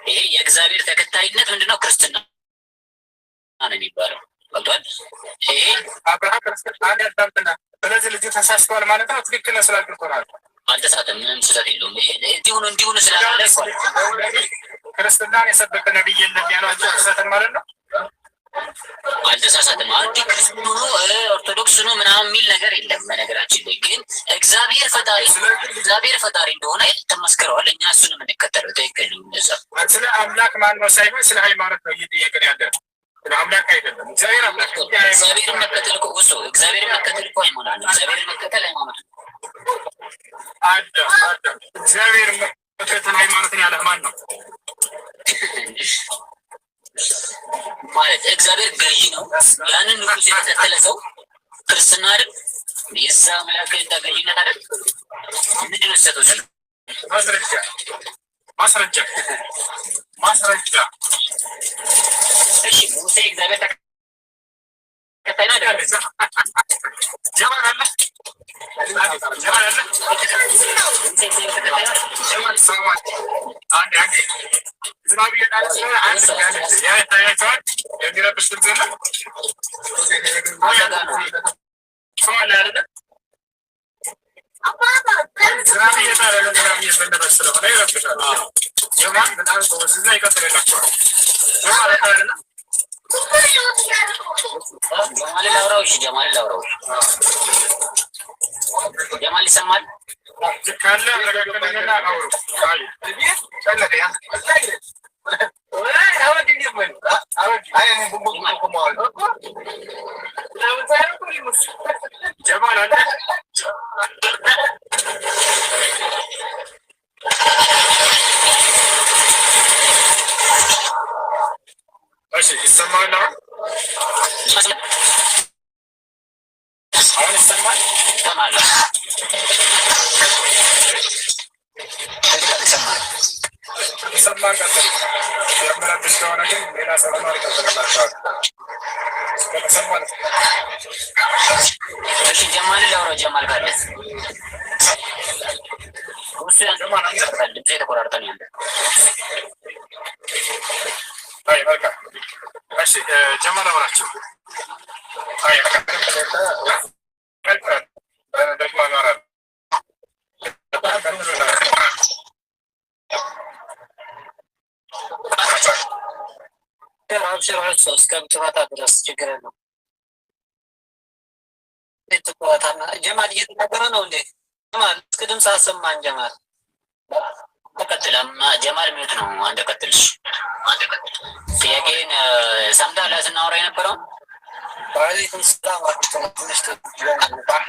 ይሄ የእግዚአብሔር ተከታይነት ምንድነው? ክርስትና ነው የሚባለው። ገብቷል? ይሄ አብርሃም ክርስትና ያዳምጥና ስለዚህ ልጁ ተሳስተዋል ማለት ነው። ትክክል ነው ስላልኩት አልተሳተም። ምንም ስህተት የለውም። ይሄ እንዲሁን ስላለ ክርስትናን የሰበከ ነብይ የለም ያሏቸው ተሳተን ማለት ነው። አልተሳሳትም። አንድ ክርስቲያኑ ኦርቶዶክስ ነው ምናምን የሚል ነገር የለም። በነገራችን ላይ ግን እግዚአብሔር ፈጣሪ እንደሆነ ተመስክረዋል። እኛ እሱንም እንከተለው። ትክክል ነው። እንደዛ ስለ አምላክ ማን ነው ሳይሆን ስለ ሃይማኖት ነው እየጠየቅን ያለ ነው። ስለ አምላክ አይደለም። እግዚአብሔር አምላክ እግዚአብሔርን መከተል እኮ እሱ እግዚአብሔርን መከተል እኮ ሃይማኖት ነው። እግዚአብሔርን መከተል ሃይማኖት ነው። አዳም እግዚአብሔርን መከተል ሃይማኖትን ያለ ማን ነው? ማለት እግዚአብሔር ገዢ ነው። ያንን ንጉስ የተከተለ ሰው ክርስትና አይደል? የዛ መላእክት ተገዥነት አይደል? ምንድን ነው ሰው ሲል ማስረጃ እሺ ሙሴ እግዚአብሔር ተከታይ ነው አይደል? ጀማል አለ አንድ ዝናብ እየጣለ ያታያቸዋል። የሚረብሽ ድምፅ የለም። ዝናብ እየጣለ ዝናብ እየዘነበ ስለሆነ ይረብሻል። ጀማል በጣም በወስና ይቀጥልላቸዋል። ጀማል ይሰማል ካለ መካከለኛና አውሩ ጀማል አለ እሺ ይሰማል። አሁን ይሰማል። ይሰማል ቀጥል። የምረብሽ ከሆነ ግን ሌላ ሰለማ ይቀጥልላቸዋል። ከተሰማል እሺ ጀማልን ላውራው። ጀማል ካለ እሱ ድምፅ የተቆራረጠ ነው ያለ። አይ መልካም እሺ ጀማል አውራቸው። አይ ደግሞ አማራል አብሽር እስከምትመጣ ድረስ ችግር የለውም። ትኩረታና ጀማል እየተናገረ ነው እንዴ? ጀማል እስከ ድምፅ አሰማን። ጀማል ተቀጥለም ጀማል ሚዩት ነው። አንተ ቀጥልሽ። ጥያቄን ሰምተሃል? ስናወራ የነበረው ወአለይኩም ሰላም ወራህመቱላሂ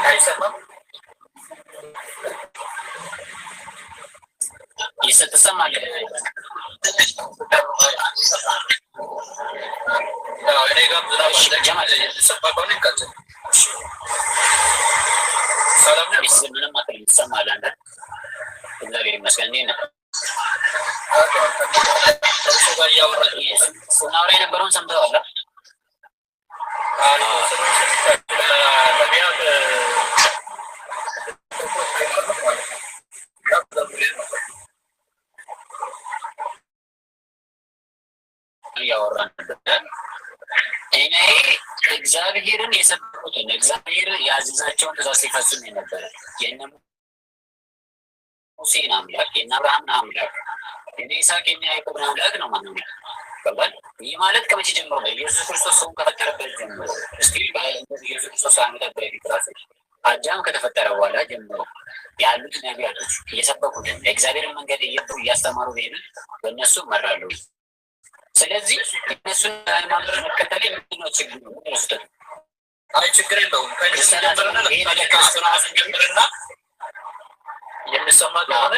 አይሰማም? ትሰማለህ? ምንም አትልም። ትሰማለህ አንተ? እግዚአብሔር ይመስገን። እንዴት ነህ? ስናወራ የነበረውን ሰምተዋል? እያወራን እኔ እግዚአብሔርን የሰበኩትን እግዚአብሔር ያዘዛቸውን ትእዛዝ ሲፈጽም የነበረ የእነ ሙሴን አምላክ የእነ አብርሃምን አምላክ የእነ ይስሐቅ የእነ ያዕቆብን አምላክ ነው ማነው ይባል። ይህ ማለት ከመቼ ጀምሮ ነው? ኢየሱስ ክርስቶስ ሰውን ከፈጠረበት ጀምሮ እስቲል ኢየሱስ ክርስቶስ ዓመታት በፊት ራሱ አዳም ከተፈጠረ በኋላ ጀምሮ ያሉት ነቢያቶች እየሰበኩትን የእግዚአብሔርን መንገድ እያስተማሩ ሄዱት በእነሱ እመራለሁ። ስለዚህ እነሱን ሃይማኖት መከተል ምንድነው ችግር ነው? አይ ችግር የለውም። ጀምርና የሚሰማ ከሆነ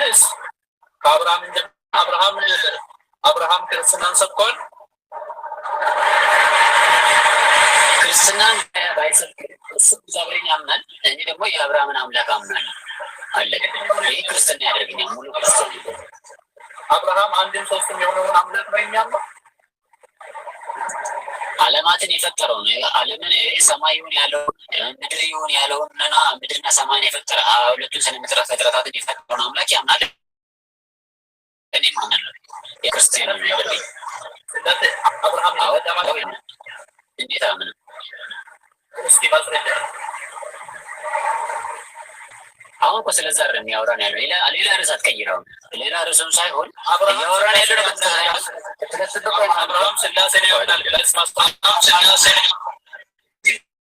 አብርሃም ክርስትናን ሰብከዋል። ክርስትናን ባይሰብክ እሱ እግዚአብሔርን ያምናል። እኔ ደግሞ የአብርሃምን አምላክ አምናለሁ። አለቀ። ይህ ክርስትና ያደርግኛል። ሙሉ ክርስትና አብርሃም አንድም ሶስትም የሆነውን አምላክ ነው የሚያምነው። ዓለማትን የፈጠረው ነው። ዓለምን ሰማይ ይሁን ያለውን ምድር ይሁን ያለውን ምድርና ሰማይን የፈጠረ ሁለቱን ስነ ፍጥረታትን የፈጠረውን አምላክ ያምናል። እኔም አምናለሁ። የክርስቲያን ነው የሚያደርገኝ። አብርሃም እንዴት አምንም? እስቲ ማስረጃ። አሁን እኮ ስለዛ አይደል የሚያወራን ያለው። ሌላ ርዕስ አትቀይረው። ሌላ ርዕስም ሳይሆን እያወራን ያለው አብርሃም ስላሴን ያምናል ብለህ ማስታወቅ ስላሴን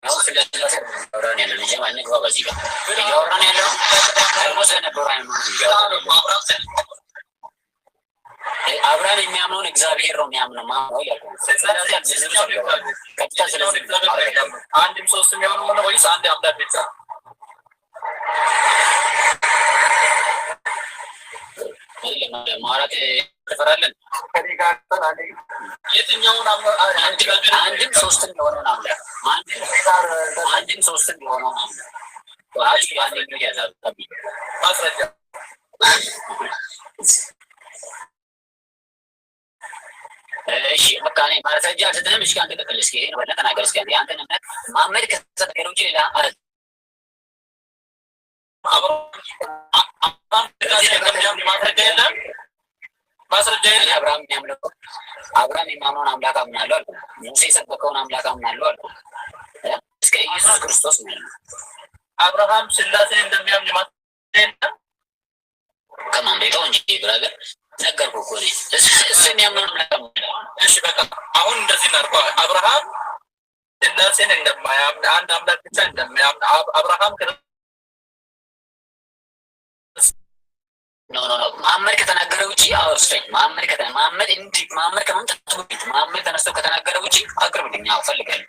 አሁን ስለስላሴ እያወራን ያለው ልጅ ማን ግባ በዚህ ጋር እያወራን ያለው ደግሞ ስለነበሩ አብርሃም የሚያምነውን እግዚአብሔር ነው የሚያምነው ማነው ያለው። አንድም ሶስትም የሆነ ሆነ ወይስ አንድ አምላክ ብቻ? ማውራት ትፈራለን። የትኛውን አንድም ሶስትም የሆነውን አምላክ አንድም ሶስትም የሆነውን አምላክ ማስረጃ እሺ በቃ እኔ ማስረጃ አልሰጥህም። እሺ አንተ ቀጥል እስኪ ይሄን ወለ ተናገር እስኪ የአንተን እምነት መሐመድ ከተሰጠው ውጪ ሌላ ማለት ማስረጃ የለም። አብርሃም የሚያምነውን አምላክ አምናለሁ አልኩ። ሙሴ የሰበከውን አምላክ አምናለሁ አልኩ። እስከ ኢየሱስ ክርስቶስ ነው። አብርሃም ስላሴን እንደሚያምን ማስረጃ የለም። ከማምለጠው እንጂ ብራዘር ነገርኩህ እኮ እኔ እሱ የሚያምነውን አምላክ አምናለሁ። እሺ በቃ አሁን እንደዚህ እናድርገው። አብርሃም ስላሴን እንደማያምን አንድ አምላክ ብቻ እንደሚያምን አብርሃም ኖ መሐመድ ከተናገረ ውጪ አውርሰኝ። መሐመድ ከመምጣቱ በፊት መሐመድ ተነስቶ ከተናገረ ውጪ አቅርብልኝ። አዎ እፈልጋለሁ።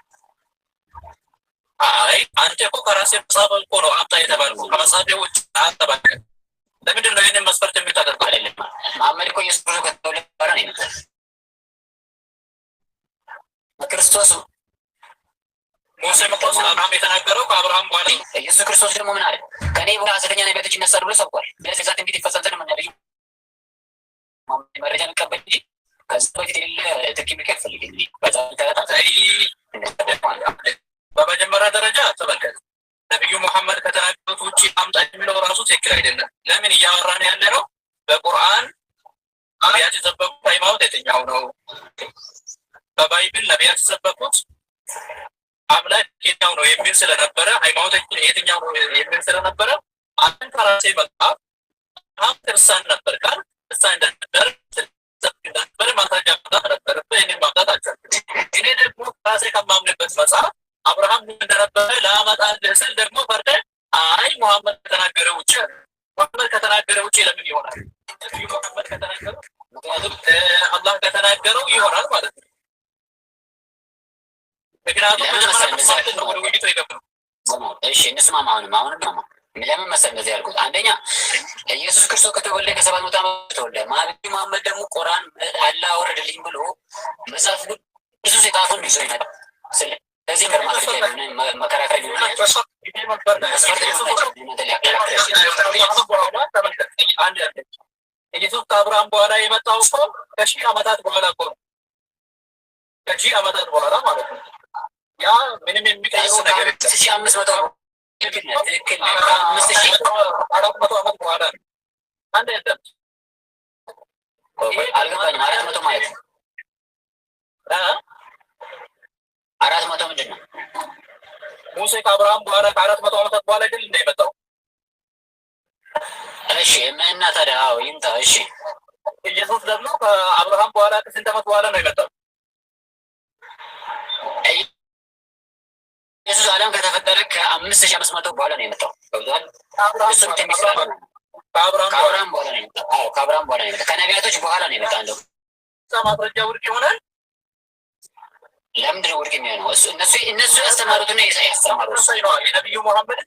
አይ አንተ እኮ ከራስህ መጽሐፍ እኮ ነው አምጣ የተባልኩ ከመጽሐፌ ውጭ አታባክ። ለምንድን ነው ይህንን መስፈርት የምታደርገው? አይደለም መሐመድ እኮ ኢየሱስ ክርስቶስ ከተወለደ በኋላ ነው የመጣው። ክርስቶስ ሙሴ መጥቶ ስለ አብርሃም የተናገረው ከአብርሃም በኋላ። ኢየሱስ ክርስቶስ ደግሞ ምን አለ? ከኔ በኋላ ሐሰተኛ ነቢያቶች ይነሳሉ ብሎ ሰብኳል። ስለዚህ ዛት እንግዲህ ይፈጸም ዘንድ ምን ነብዩ መረጃ የሚቀበል እንጂ ከዛ በፊት የሌለ ትርኪ ሚካኤል ፈልግኝ በዛ በመጀመሪያ ደረጃ ተመልከት፣ ነቢዩ መሐመድ ከተናገሩት ውጭ አምጣ የሚለው ራሱ ትክክል አይደለም። ለምን እያወራን ያለ ነው? በቁርአን ነቢያት የሰበኩት ሃይማኖት የትኛው ነው? በባይብል ነቢያት የሰበኩት አምላክ የትኛው ነው የሚል ስለነበረ ሃይማኖት የትኛው ነው የሚል ስለነበረ አንተ ከራሴ መጽሐፍ ክርስቲያን ነበር ካል ክርስቲያን እንደነበር ማስረጃ ማምጣት ነበረብህ። እኔን ማምጣት አልቻልኩም። እኔ ደግሞ ከራሴ ከማምንበት መጽሐፍ አብርሃም እንደነበረ ላመጣልህ ስል ደግሞ ፈርደህ አይ ሙሐመድ ከተናገረ ውጭ ለምን ይሆናል? ነቢዩ ሙሐመድ ከተናገረው ምክንያቱም አላህ ከተናገረው ይሆናል ማለት ነው። ምክንያቱም ወደ ውይይቱ የገባው እሺ እንስማማ። አሁንም ለምን መሰል እንደዚህ ያልኩት? አንደኛ ኢየሱስ ክርስቶስ ከተወለደ ከ700 ዓመት ተወለደ። ነቢዩ መሐመድ ደግሞ ቁርአን አላህ አወረደልኝ ብሎ መጽሐፍ ብዙ የጻፈውን ይዞ ይመጣል። ስለዚህ መከራከር ኢየሱስ ከአብርሃም በኋላ የመጣው እኮ ከሺህ ዓመታት በኋላ እኮ ነው። ከሺህ ዓመታት በኋላ ማለት ነው። ያ ምንም የሚቀይረው ነገር 1500 ትክክል 400 ዓመት በኋላ አንድ አይደለም። አልገባኝም። 400 ማለት ነው 400 ምንድን ነው? ሙሴ ከአብርሃም በኋላ ከ400 ዓመታት በኋላ ግን እንደመጣው። እሺ እና ታዲያ ይምጣ። እሺ ኢየሱስ ደግሞ ከአብርሃም በኋላ ከስንት ዓመት በኋላ ነው የመጣው? ኢየሱስ ዓለም ከተፈጠረ ከ5500 በኋላ ነው የመጣው። ከአብርሃም በኋላ ነው የመጣው። ከአብርሃም በኋላ ነው የመጣው። ከነቢያቶች በኋላ ነው የመጣው። እንደው ማስረጃ ውድቅ ይሆናል። ለምንድን ነው ውድቅ የሚሆነው? እነሱ ያስተማሩትና ያስተማሩት የነቢዩ መሐመድ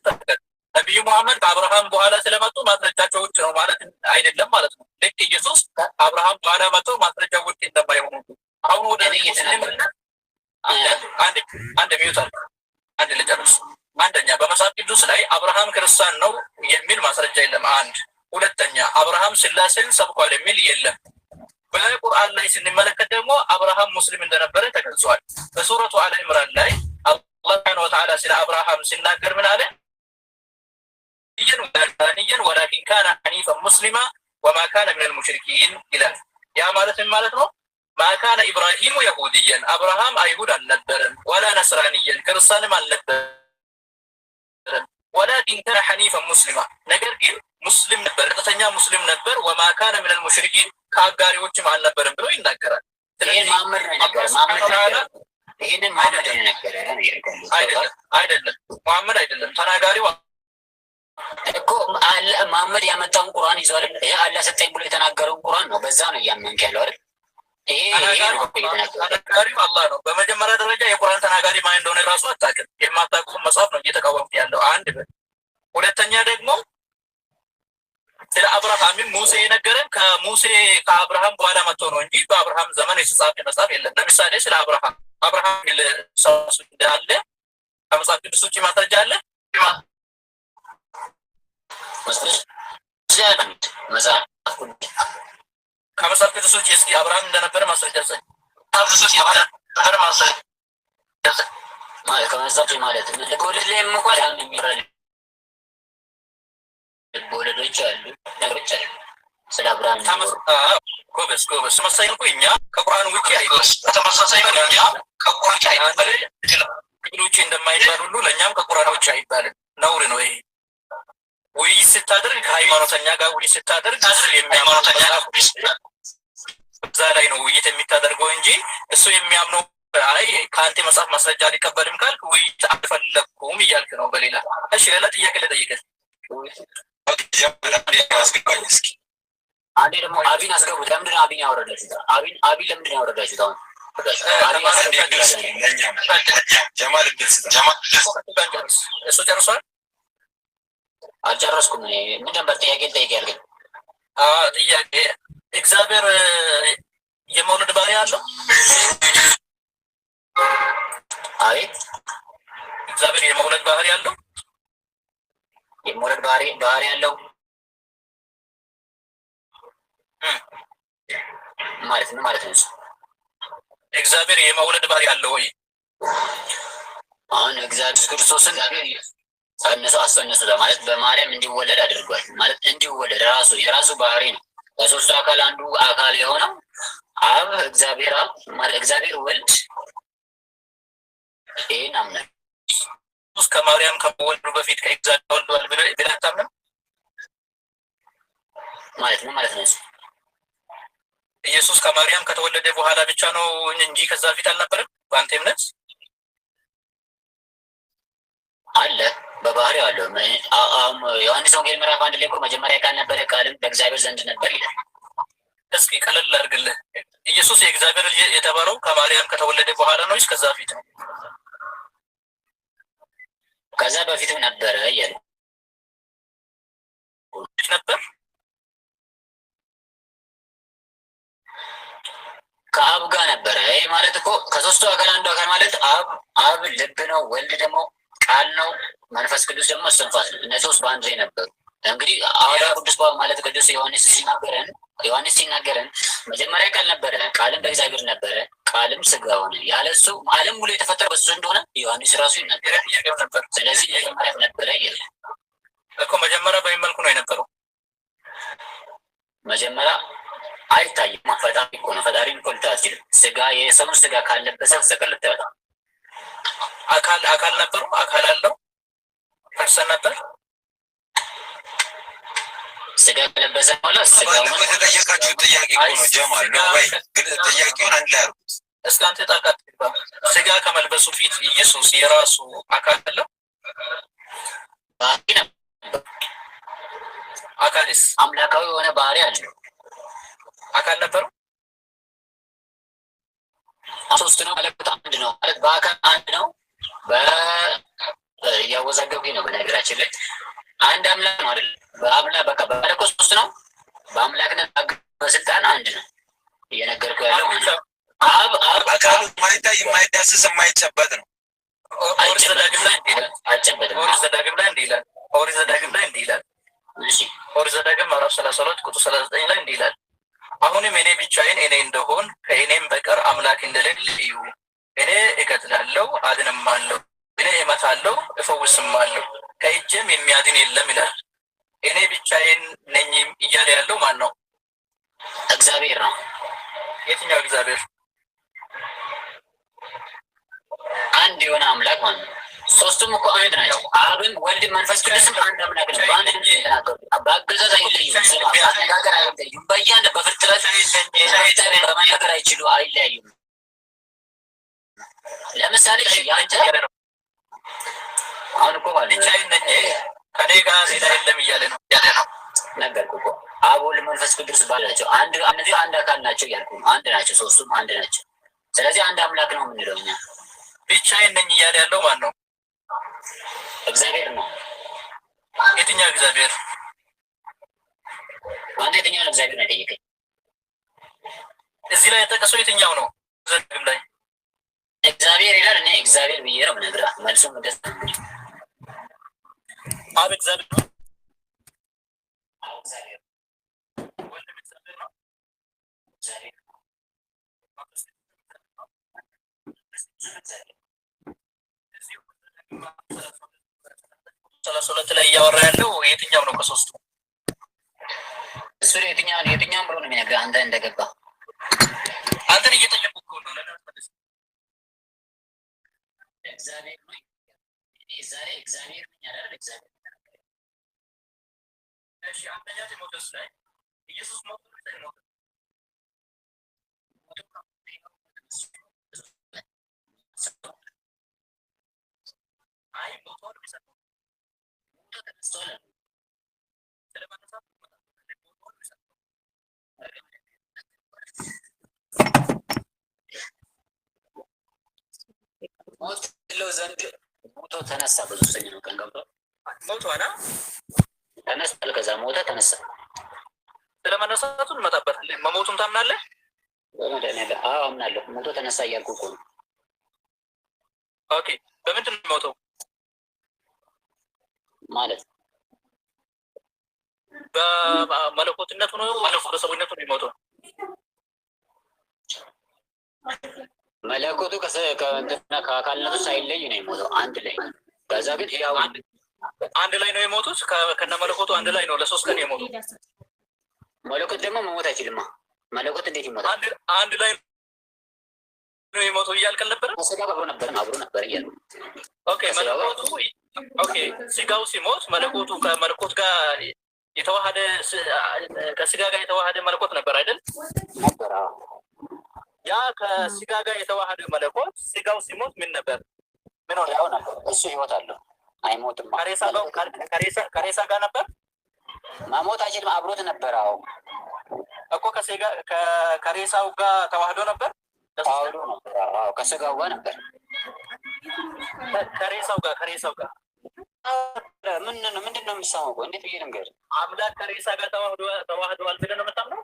ነቢዩ መሐመድ ከአብርሃም በኋላ ስለመጡ ማስረጃቸው ውድቅ ነው ማለት አይደለም ማለት ነው። ልክ ኢየሱስ ከአብርሃም በኋላ መጥቶ ማስረጃ ውድቅ እንደማይሆኑ አሁን ወደ አንድ ሚዩታል አንድ ልጨርስ። አንደኛ በመጽሐፍ ቅዱስ ላይ አብርሃም ክርስቲያን ነው የሚል ማስረጃ የለም። አንድ ሁለተኛ አብርሃም ስላሴን ሰብኳል የሚል የለም። በቁርአን ላይ ስንመለከት ደግሞ አብርሃም ሙስሊም እንደነበረ ተገልጿል። በሱረቱ አለ ኢምራን ላይ አላህ ሱብሓነሁ ወተዓላ ስለ አብርሃም ሲናገር ምን አለ? ወላኪን ካነ ሐኒፈን ሙስሊማ ወማ ካነ ሚነል ሙሽሪኪን ይላል። ያ ማለት ምን ማለት ነው? ማካነ ኢብራሂሙ የሁድየን አብርሃም አይሁድ አልነበረም፣ ወላ ነስራንየን ክርስቲያንም አልነበረም፣ ወላኪን ካነ ሐኒፈን ሙስሊማ ነገር ግን ሙስሊም ነበር፣ ቀጥተኛ ሙስሊም ነበር። ወማ ካነ ሚነል ሙሽሪኪን ከአጋሪዎችም አልነበረም ብሎ ይናገራል። ይሄን መሐመድ ነው የነገረ ይሄንን መሐመድ ነው የነገረ አይደለም መሐመድ አይደለም ተናጋሪው እኮ መሐመድ ያመጣውን ቁርአን ይዟል። ይሄ አላህ ሰጠኝ ብሎ የተናገረውን ቁርአን ነው። በዛ ነው እያመንክ ያለው አይደል? ይሄ ተናጋሪው አላህ ነው። በመጀመሪያ ደረጃ የቁርአን ተናጋሪ ማን እንደሆነ ራሱ አታውቅም። የማታውቁም መጽሐፍ ነው እየተቃወምክ ያለው አንድ። ሁለተኛ ደግሞ ስለ አብርሃም ሙሴ የነገረን ከሙሴ ከአብርሃም በኋላ መጥቶ ነው እንጂ በአብርሃም ዘመን የተጻፈ መጽሐፍ የለም። ለምሳሌ ስለ አብርሃም ሰው እንዳለ ከመጽሐፍ ቅዱስ ውጭ ማስረጃ አለ? ከመጽሐፍ ቅዱስ ውጭ እስኪ አብርሃም እንደነበረ ማስረጃ ሰኝ ከመጽሐፍ ማለት ልቦለድ ላይ እንኳን ልቦለዶች አሉ፣ ነገሮች አሉ ስለ አብርሃም ጎበዝ ተመሳሳይ እኮ እኛ ከቁርአን ውጭ ተመሳሳይ እኛ ከቁርአን ውጭ ውጭ እንደማይባል ሁሉ ለእኛም ከቁርአን ውጭ አይባልም። ነውር ነው ይሄ። ውይይት ስታደርግ ከሃይማኖተኛ ጋር ውይይት ስታደርግ የሚያማኖተኛ እዛ ላይ ነው ውይይት የሚታደርገው እንጂ እሱ የሚያምነው አይ ከአንተ መጽሐፍ ማስረጃ ሊቀበልም ካልክ ውይይት አልፈለኩም እያልክ ነው። በሌላ እሺ፣ ሌላ ጥያቄ ልጠይቅህ። አንዴ ደግሞ አቢን አስገቡት። ለምንድን ነው አቢን ያወረዳችሁት? አቢን ለምንድን ነው ያወረዳችሁት? አሁን ጀማል እሱ ጨርሷል። አልጨረስኩም። ምን ነበር ጥያቄ ልጠይቅ ያልከኝ? ጥያቄ እግዚአብሔር የመውለድ ባህሪ አለው? አቤት። እግዚአብሔር የመውለድ ባህሪ አለው? የመውለድ ባህሪ ያለው ማለት ነው ማለት ነው። እግዚአብሔር የመውለድ ባህሪ አለው ወይ? አሁን እግዚአብሔር ክርስቶስን አስጸነሰ ለማለት በማርያም እንዲወለድ አድርጓል ማለት እንዲወለድ ራሱ የራሱ ባህሪ ነው። ከሶስቱ አካል አንዱ አካል የሆነው አብ እግዚአብሔር አብ ማለት እግዚአብሔር ወልድ ይሄን አምነን ኢየሱስ ከማርያም ከመወለዱ በፊት ከእግዚአብሔር ወልዷል ብለህ አታምንም ማለት ነው ማለት ነው። ኢየሱስ ከማርያም ከተወለደ በኋላ ብቻ ነው እንጂ ከዛ በፊት አልነበረም በአንተ እምነት? አለ በባህሪው አለው። ዮሐንስ ወንጌል ምዕራፍ 1 ላይ እኮ መጀመሪያ ቃል ነበረ፣ ቃልም በእግዚአብሔር ዘንድ ነበር ይላል። እስኪ ቀለል ላድርግልህ። ኢየሱስ የእግዚአብሔር ልጅ የተባለው ከማርያም ከተወለደ በኋላ ነው ወይስ ከዛ በፊት ነው? ከዛ በፊትም ነበረ እያለ ነበር። ከአብ ጋር ነበረ። ይሄ ማለት እኮ ከሶስቱ አካል አንዱ አካል ማለት አብ ልብ ነው፣ ወልድ ደግሞ ቃል ነው፣ መንፈስ ቅዱስ ደግሞ እስትንፋስ ነው። እነዚህ ሶስት በአንድ ላይ ነበሩ። እንግዲህ ሐዋርያው ቅዱስ ጳውሎስ ማለት ቅዱስ ዮሐንስ ሲናገረን መጀመሪያ ቃል ነበረ፣ ቃልም በእግዚአብሔር ነበረ፣ ቃልም ስጋ ሆነ። ያለሱ ዓለም ሙሉ የተፈጠረው በሱ እንደሆነ ዮሐንስ ራሱ ይናገራል ነበር። ስለዚህ መጀመሪያ ነበረ ይላል እኮ። መጀመሪያ በምን መልኩ ነው የነበረው? መጀመሪያ አይታይም። ፈጣሪ እኮ ነው። ፈጣሪ እኮ ልታስችል ስጋ የሰውን ስጋ ካለበሰ በስተቀር ልታወጣ አካል ነበሩ። አካል አለው ፐርሰን ነበር። ስጋ ከለበሰ በኋላ ስጋውን የተጠየቃችሁ ጥያቄ እኮ ነው ጀማል ነው ወይ? ግን ጥያቄውን አንድ ላይ አድርጉት። እስከ አንተ ጣቃት ስጋ ከመልበሱ ፊት ኢየሱስ የራሱ አካል አለው? ባህሪ ነው። አካልስ አምላካዊ የሆነ ባህሪ አለው። አካል ነበሩ። ሶስት ነው ማለት አንድ ነው ማለት በአካል አንድ ነው። ያወዛገብኝ ነው በነገራችን ላይ አንድ አምላክ ነው አይደል? በአምላክ በቃ በመለኮት ሶስት ነው። በአምላክነት በስልጣን አንድ ነው። እየነገርኩህ ያለው አብ አካሉ የማይታይ የማይዳስስ የማይጨበጥ ነው። ኦሪት ዘዳግም ላይ እንዲህ ይላል። ኦሪት ዘዳግም ላይ እንዲህ ይላል። ኦሪት ዘዳግም ምዕራፍ 32 ቁጥር 39 ላይ እንዲህ ይላል። አሁንም እኔ ብቻዬን እኔ እንደሆን ከእኔም በቀር አምላክ እንደሌለ እዩ። እኔ እገድላለሁ አድንማለሁ፣ እኔ እመታለሁ እፈውስማለሁ፣ ከእጄም የሚያድን የለም ይላል። እኔ ብቻዬን ነኝ እያለ ያለው ማን ነው? እግዚአብሔር ነው። የትኛው እግዚአብሔር? አንድ የሆነ አምላክ ማለት ነው። ሶስቱም እኮ አንድ ናቸው። አብን፣ ወልድ፣ መንፈስ ቅዱስም አንድ አምላክ ነው። በአንድ ድምፅ የተናገሩ በአገዛዝ አይለዩም። በአነጋገር አይለዩም። በእያንድ በፍጥረት በመናገር አይችሉ አይለያዩም። ለምሳሌ ያንተ አሁን እኮ ብቻዬን ነኝ ከኔ ጋር ሌላ የለም እያለ ነው ነገርኩህ እኮ። አብ፣ ወልድ፣ መንፈስ ቅዱስ ባል ናቸው። እነዚህ አንድ አካል ናቸው እያልኩ አንድ ናቸው። ሶስቱም አንድ ናቸው። ስለዚህ አንድ አምላክ ነው የምንለው እኛ። ብቻዬን ነኝ እያለ ያለው ማን ነው? እግዚአብሔር ነው። የትኛው እግዚአብሔር? አንተ የትኛውን እግዚአብሔር ነው የጠየቀኝ? እዚህ ላይ የጠቀሰው የትኛው ነው? ዘግም ላይ እግዚአብሔር ይላል። እኔ እግዚአብሔር ብዬ ነው የምነግርህ። መልሱም እንደዛ ነው። አብ እግዚአብሔር ነው። ወልድም እግዚአብሔር ነው። ሰላሳ ሁለት ላይ እያወራ ያለው የትኛው ነው ከሶስቱ? እሱ የትኛውን ብሎ ነው የሚነግርህ? አንተ እንደገባ አንተን እየጠየቁ እኮ ነው። እግዚአብሔር ነው። ዛሬ እግዚአብሔር ምን ያደርግ? እግዚአብሔር እሺ፣ አንደኛ ጢሞቴዎስ ላይ ኢየሱስ ሞቶ ነው። አይ ሞቶ ነው የሚሰጠው። ሞቶ ተነስቷል። ስለማነሳት ሞቶ ነው የሚሰጠው። ሞት ለው ዘንድ ሞቶ ተነሳ። በሶስተኛው ቀን ገብቶ ሞቷና ተነስቷል። ከዛ ሞተ ተነሳ። ስለመነሳቱን እንመጣበታለን። መሞቱን ታምናለህ? በመድኃኒዓለም አዎ አምናለሁ። ሞቶ ተነሳ እያልኩ እኮ ነው። ኦኬ፣ በምንድን ነው የሚሞተው ማለት? በመለኮትነቱ ነው? በሰውነቱ ነው የሚሞተው? መለኮቱ ከአካልነቱ ሳይለይ ነው የሞተው። አንድ ላይ ከዛ ግን ያው አንድ ላይ ነው የሞቱት። ከነ መለኮቱ አንድ ላይ ነው ለሶስት ቀን የሞቱት። መለኮት ደግሞ መሞት አይችልማ። መለኮት እንዴት ይሞታል? አንድ ላይ ነው የሞተው እያልከን ነበረ። ስጋ አብሮ ነበር እያሉ ኦኬ። መለኮቱ ኦኬ፣ ስጋው ሲሞት መለኮቱ ከመለኮት ጋር የተዋሃደ ከስጋ ጋር የተዋሃደ መለኮት ነበር አይደል? ነበር። ያ ከስጋ ጋር የተዋሃደ መለኮት ስጋው ሲሞት ምን ነበር? ምን ሆነ? ያው ነበር። እሱ ህይወት አለው አይሞትም። ከሬሳ ጋር ነበር። መሞት አይችልም። አብሮት ነበር። አዎ እኮ ከሬሳው ጋር ተዋህዶ ነበር። ተዋህዶ ነበር። አዎ ከስጋው ጋር ነበር። ከሬሳው ጋር ምንድን ነው የሚሰማው? እንዴት ብዬ ልንገር? አምላክ ከሬሳ ጋር ተዋህደዋል ብለህ ነው የምታምነው?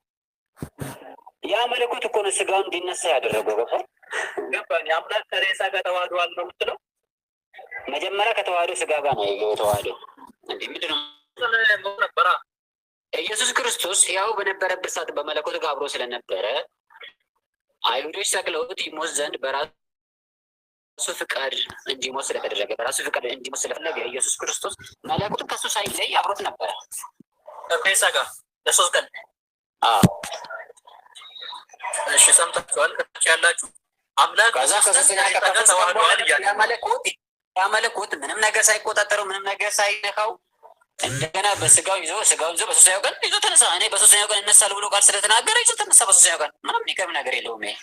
ያ መለኮት እኮ ነው ስጋውን እንዲነሳ ያደረገው። ገባኝ። አምላክ ከሬሳ ጋር ተዋህደዋል ነው የምትለው? መጀመሪያ ከተዋህዶ ስጋ ጋር ነው የተዋህደው። እንዴ ምንድን ነው ነበራ? ኢየሱስ ክርስቶስ ያው በነበረበት ሰዓት በመለኮት ጋር አብሮ ስለነበረ አይሁዶች ሰቅለውት ይሞት ዘንድ በራሱ ፍቃድ እንዲሞት ስለተደረገ በራሱ ፍቃድ እንዲሞት ስለፈለገ ኢየሱስ ክርስቶስ መለኮቱን ከሱ ሳይለይ አብሮት ነበረ ከሬሳ ጋር ለሶስት ቀን። እሺ፣ ሰምታችኋል ያላችሁ አምላክ ከዛ ከሶስተኛ ቀን ተዋህደዋል እያለ መለኮት ምንም ነገር ሳይቆጣጠረው ምንም ነገር ሳይነካው እንደገና ስጋውን ይዞ በሶስተኛው ቀን ይዞ ተነሳ። እኔ በሶስተኛው ቀን እነሳለሁ ብሎ ቃል ስለተናገረ ይዞ ተነሳ በሶስተኛው ቀን። ምንም የሚገርም ነገር የለውም። ይሄ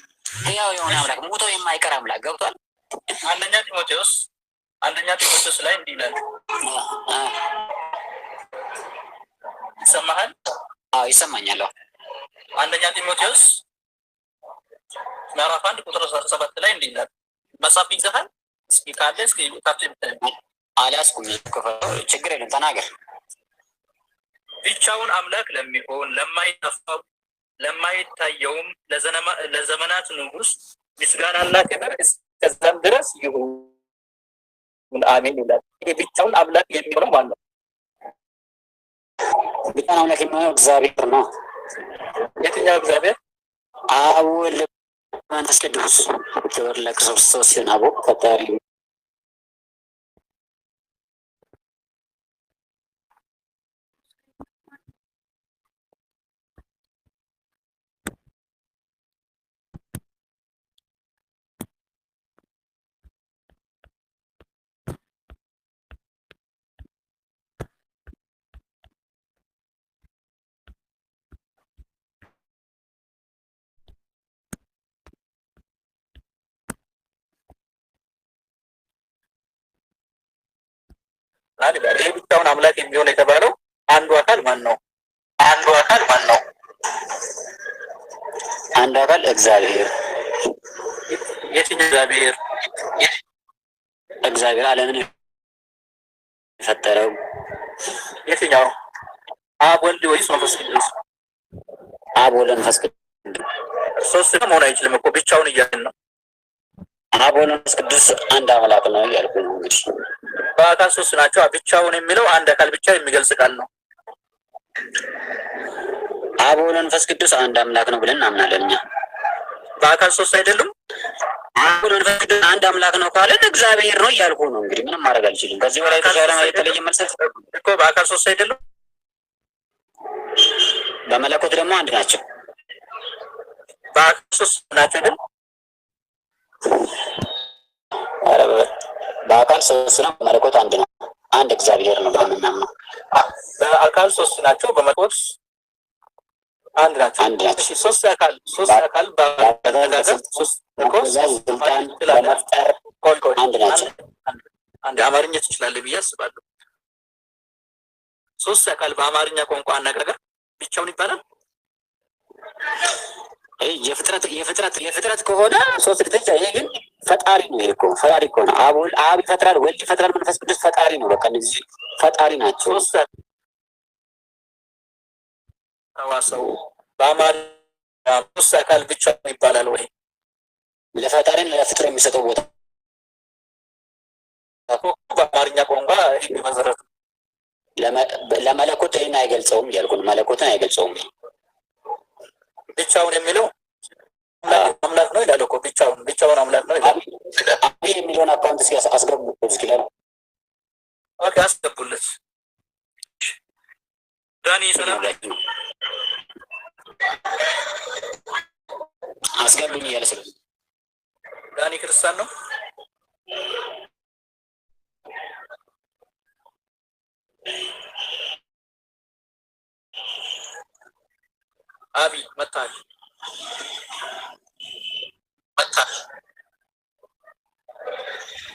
ያው የሆነ አምላክ ሞቶ የማይቀር አምላክ ገብቷል። አንደኛ ጢሞቴዎስ ላይ እንዲህ ይላል። ይሰማሃል? አዎ ይሰማኛል። አንደኛ ጢሞቴዎስ ምዕራፍ 1 ቁጥር 7 ላይ እንዲህ ይላል። መጽሐፍ ይዘሃል? እስኪ ካለ እስኪ አልያዝኩም። ችግር የለም ተናገር። ብቻውን አምላክ ለሚሆን ለማይጠፋው ለማይታየውም ለዘመናት ንጉሥ ምስጋናና ክብር እስከዛም ድረስ ይሁን አሜን ይላል። ይሄ ብቻውን አምላክ የሚሆነው ማለት ነው። ብቻውን አምላክ የሚሆነው እግዚአብሔር ነው። የትኛው እግዚአብሔር? አብ፣ ወልድ፣ መንፈስ ቅዱስ። ክብር ለክርስቶስ ይሁን። አቦ ፈጣሪ ይህ ብቻውን አምላክ የሚሆን የተባለው አንዱ አካል ማን ነው? አንዱ አካል ማን ነው? አንዱ አካል እግዚአብሔር። የትኛው እግዚአብሔር? እግዚአብሔር ዓለምን የፈጠረው የትኛው? አብ ወልድ ወይስ መንፈስ ቅዱስ? አብ ወልድ መንፈስ ቅዱስ። ሶስት መሆን አይችልም እኮ ብቻውን እያልን ነው። አብ ወልድ መንፈስ ቅዱስ አንድ አምላክ ነው እያልኩ ነው። እንግዲህ በአካል ሶስት ናቸው። ብቻውን የሚለው አንድ አካል ብቻ የሚገልጽ ቃል ነው። አብ ወልድ መንፈስ ቅዱስ አንድ አምላክ ነው ብለን እናምናለን እኛ። በአካል ሶስት አይደሉም። አብ ወልድ መንፈስ ቅዱስ አንድ አምላክ ነው ካለን እግዚአብሔር ነው እያልኩ ነው። እንግዲህ ምንም ማድረግ አልችልም። ከዚህ በላይ የተለየ መልስ እኮ በአካል ሶስት አይደሉም። በመለኮት ደግሞ አንድ ናቸው። በአካል ሶስት ናቸው አይደል? በአካል ሶስት ነው፣ በመለኮት አንድ ነው። አንድ እግዚአብሔር ነው ብለን የምናምነው። በአካል ሶስት ናቸው፣ በመለኮት አንድ ናቸው። አንድ ናቸው። ሶስት አካል ስልጣን በመፍጠር አንድ ናቸው። አንድ አማርኛ ትችላለህ ብዬ አስባለሁ። ሶስት አካል በአማርኛ ቋንቋ አነጋገር ብቻውን ይባላል። የፍጥረት ከሆነ ሶስት ልጆች፣ ይሄ ግን ፈጣሪ ነው። ይሄ እኮ ፈጣሪ እኮ ነው። አብ ይፈጥራል፣ ወልድ ይፈጥራል፣ መንፈስ ቅዱስ ፈጣሪ ነው። በቃ እነዚህ ፈጣሪ ናቸው። ሰው በአማርኛ ሶስት አካል ብቻ ይባላል ወይ? ለፈጣሪን ለፍጥሮ የሚሰጠው ቦታ በአማርኛ ቋንቋ መሰረቱ ለመለኮት ይህን አይገልጸውም እያልኩ ነው። መለኮትን አይገልጸውም። ብቻውን የሚለው አምላክ ነው ይላል እኮ። ብቻውን አምላክ ነው ይላል። የሚለውን አካውንት እስኪ አስገቡበት እስኪ ለ ኦኬ፣ አስገቡለት። ዳኒ ሰላም ነው አስገቡኝ እያለ ስለ ዳኒ ክርስቲያን ነው። አቢ መጣል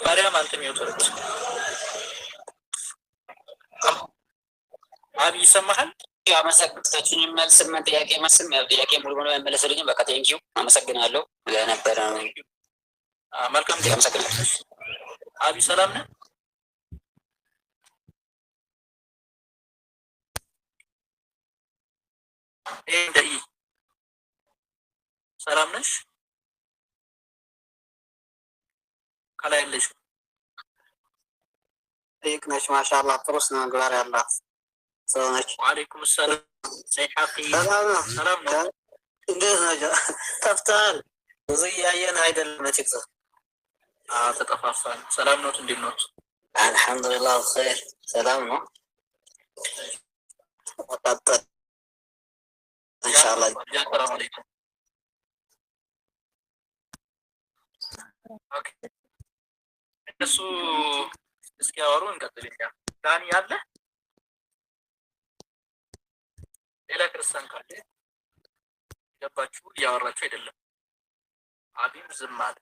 ማርያም አንተ የሚወጣው አቢ ይሰማሃል? አመሰግናችሁኝ። መልስም ጥያቄ መስም ጥያቄ ሙሉ ሙሉ መመለስልኝ። በቃ ቴንኪው አመሰግናለሁ ለነበረ መልካም ጊዜ። አመሰግናለሁ። አቢ ሰላም ነህ? እንደይ ሰላም ነሽ? ከላይ ያለሽ ጠይቅ ነች። ማሻአላህ ጥሩ ስነ ምግባር ያላት ሰው ነች። ወአለይኩም ሰላም። ሰይሐቂ ሰላም ነው። እንዴት ነህ? ጠፍተሃል። ብዙ እያየን አይደለም። ቲክቶክ ተጠፋፋን። ሰላም ነው? እንዴት ነው? አልሐምዱሊላህ ኸይር። ሰላም ነው። ወጣጣ ኢንሻአላህ። ሰላም አለይኩም። ኦኬ፣ እሱ እስኪያወሩ እንቀጥልኛ። ዳኒ አለ? ሌላ ክርስቲያን ካለ ገባችሁ? እያወራችሁ አይደለም። አቢም ዝም አለ።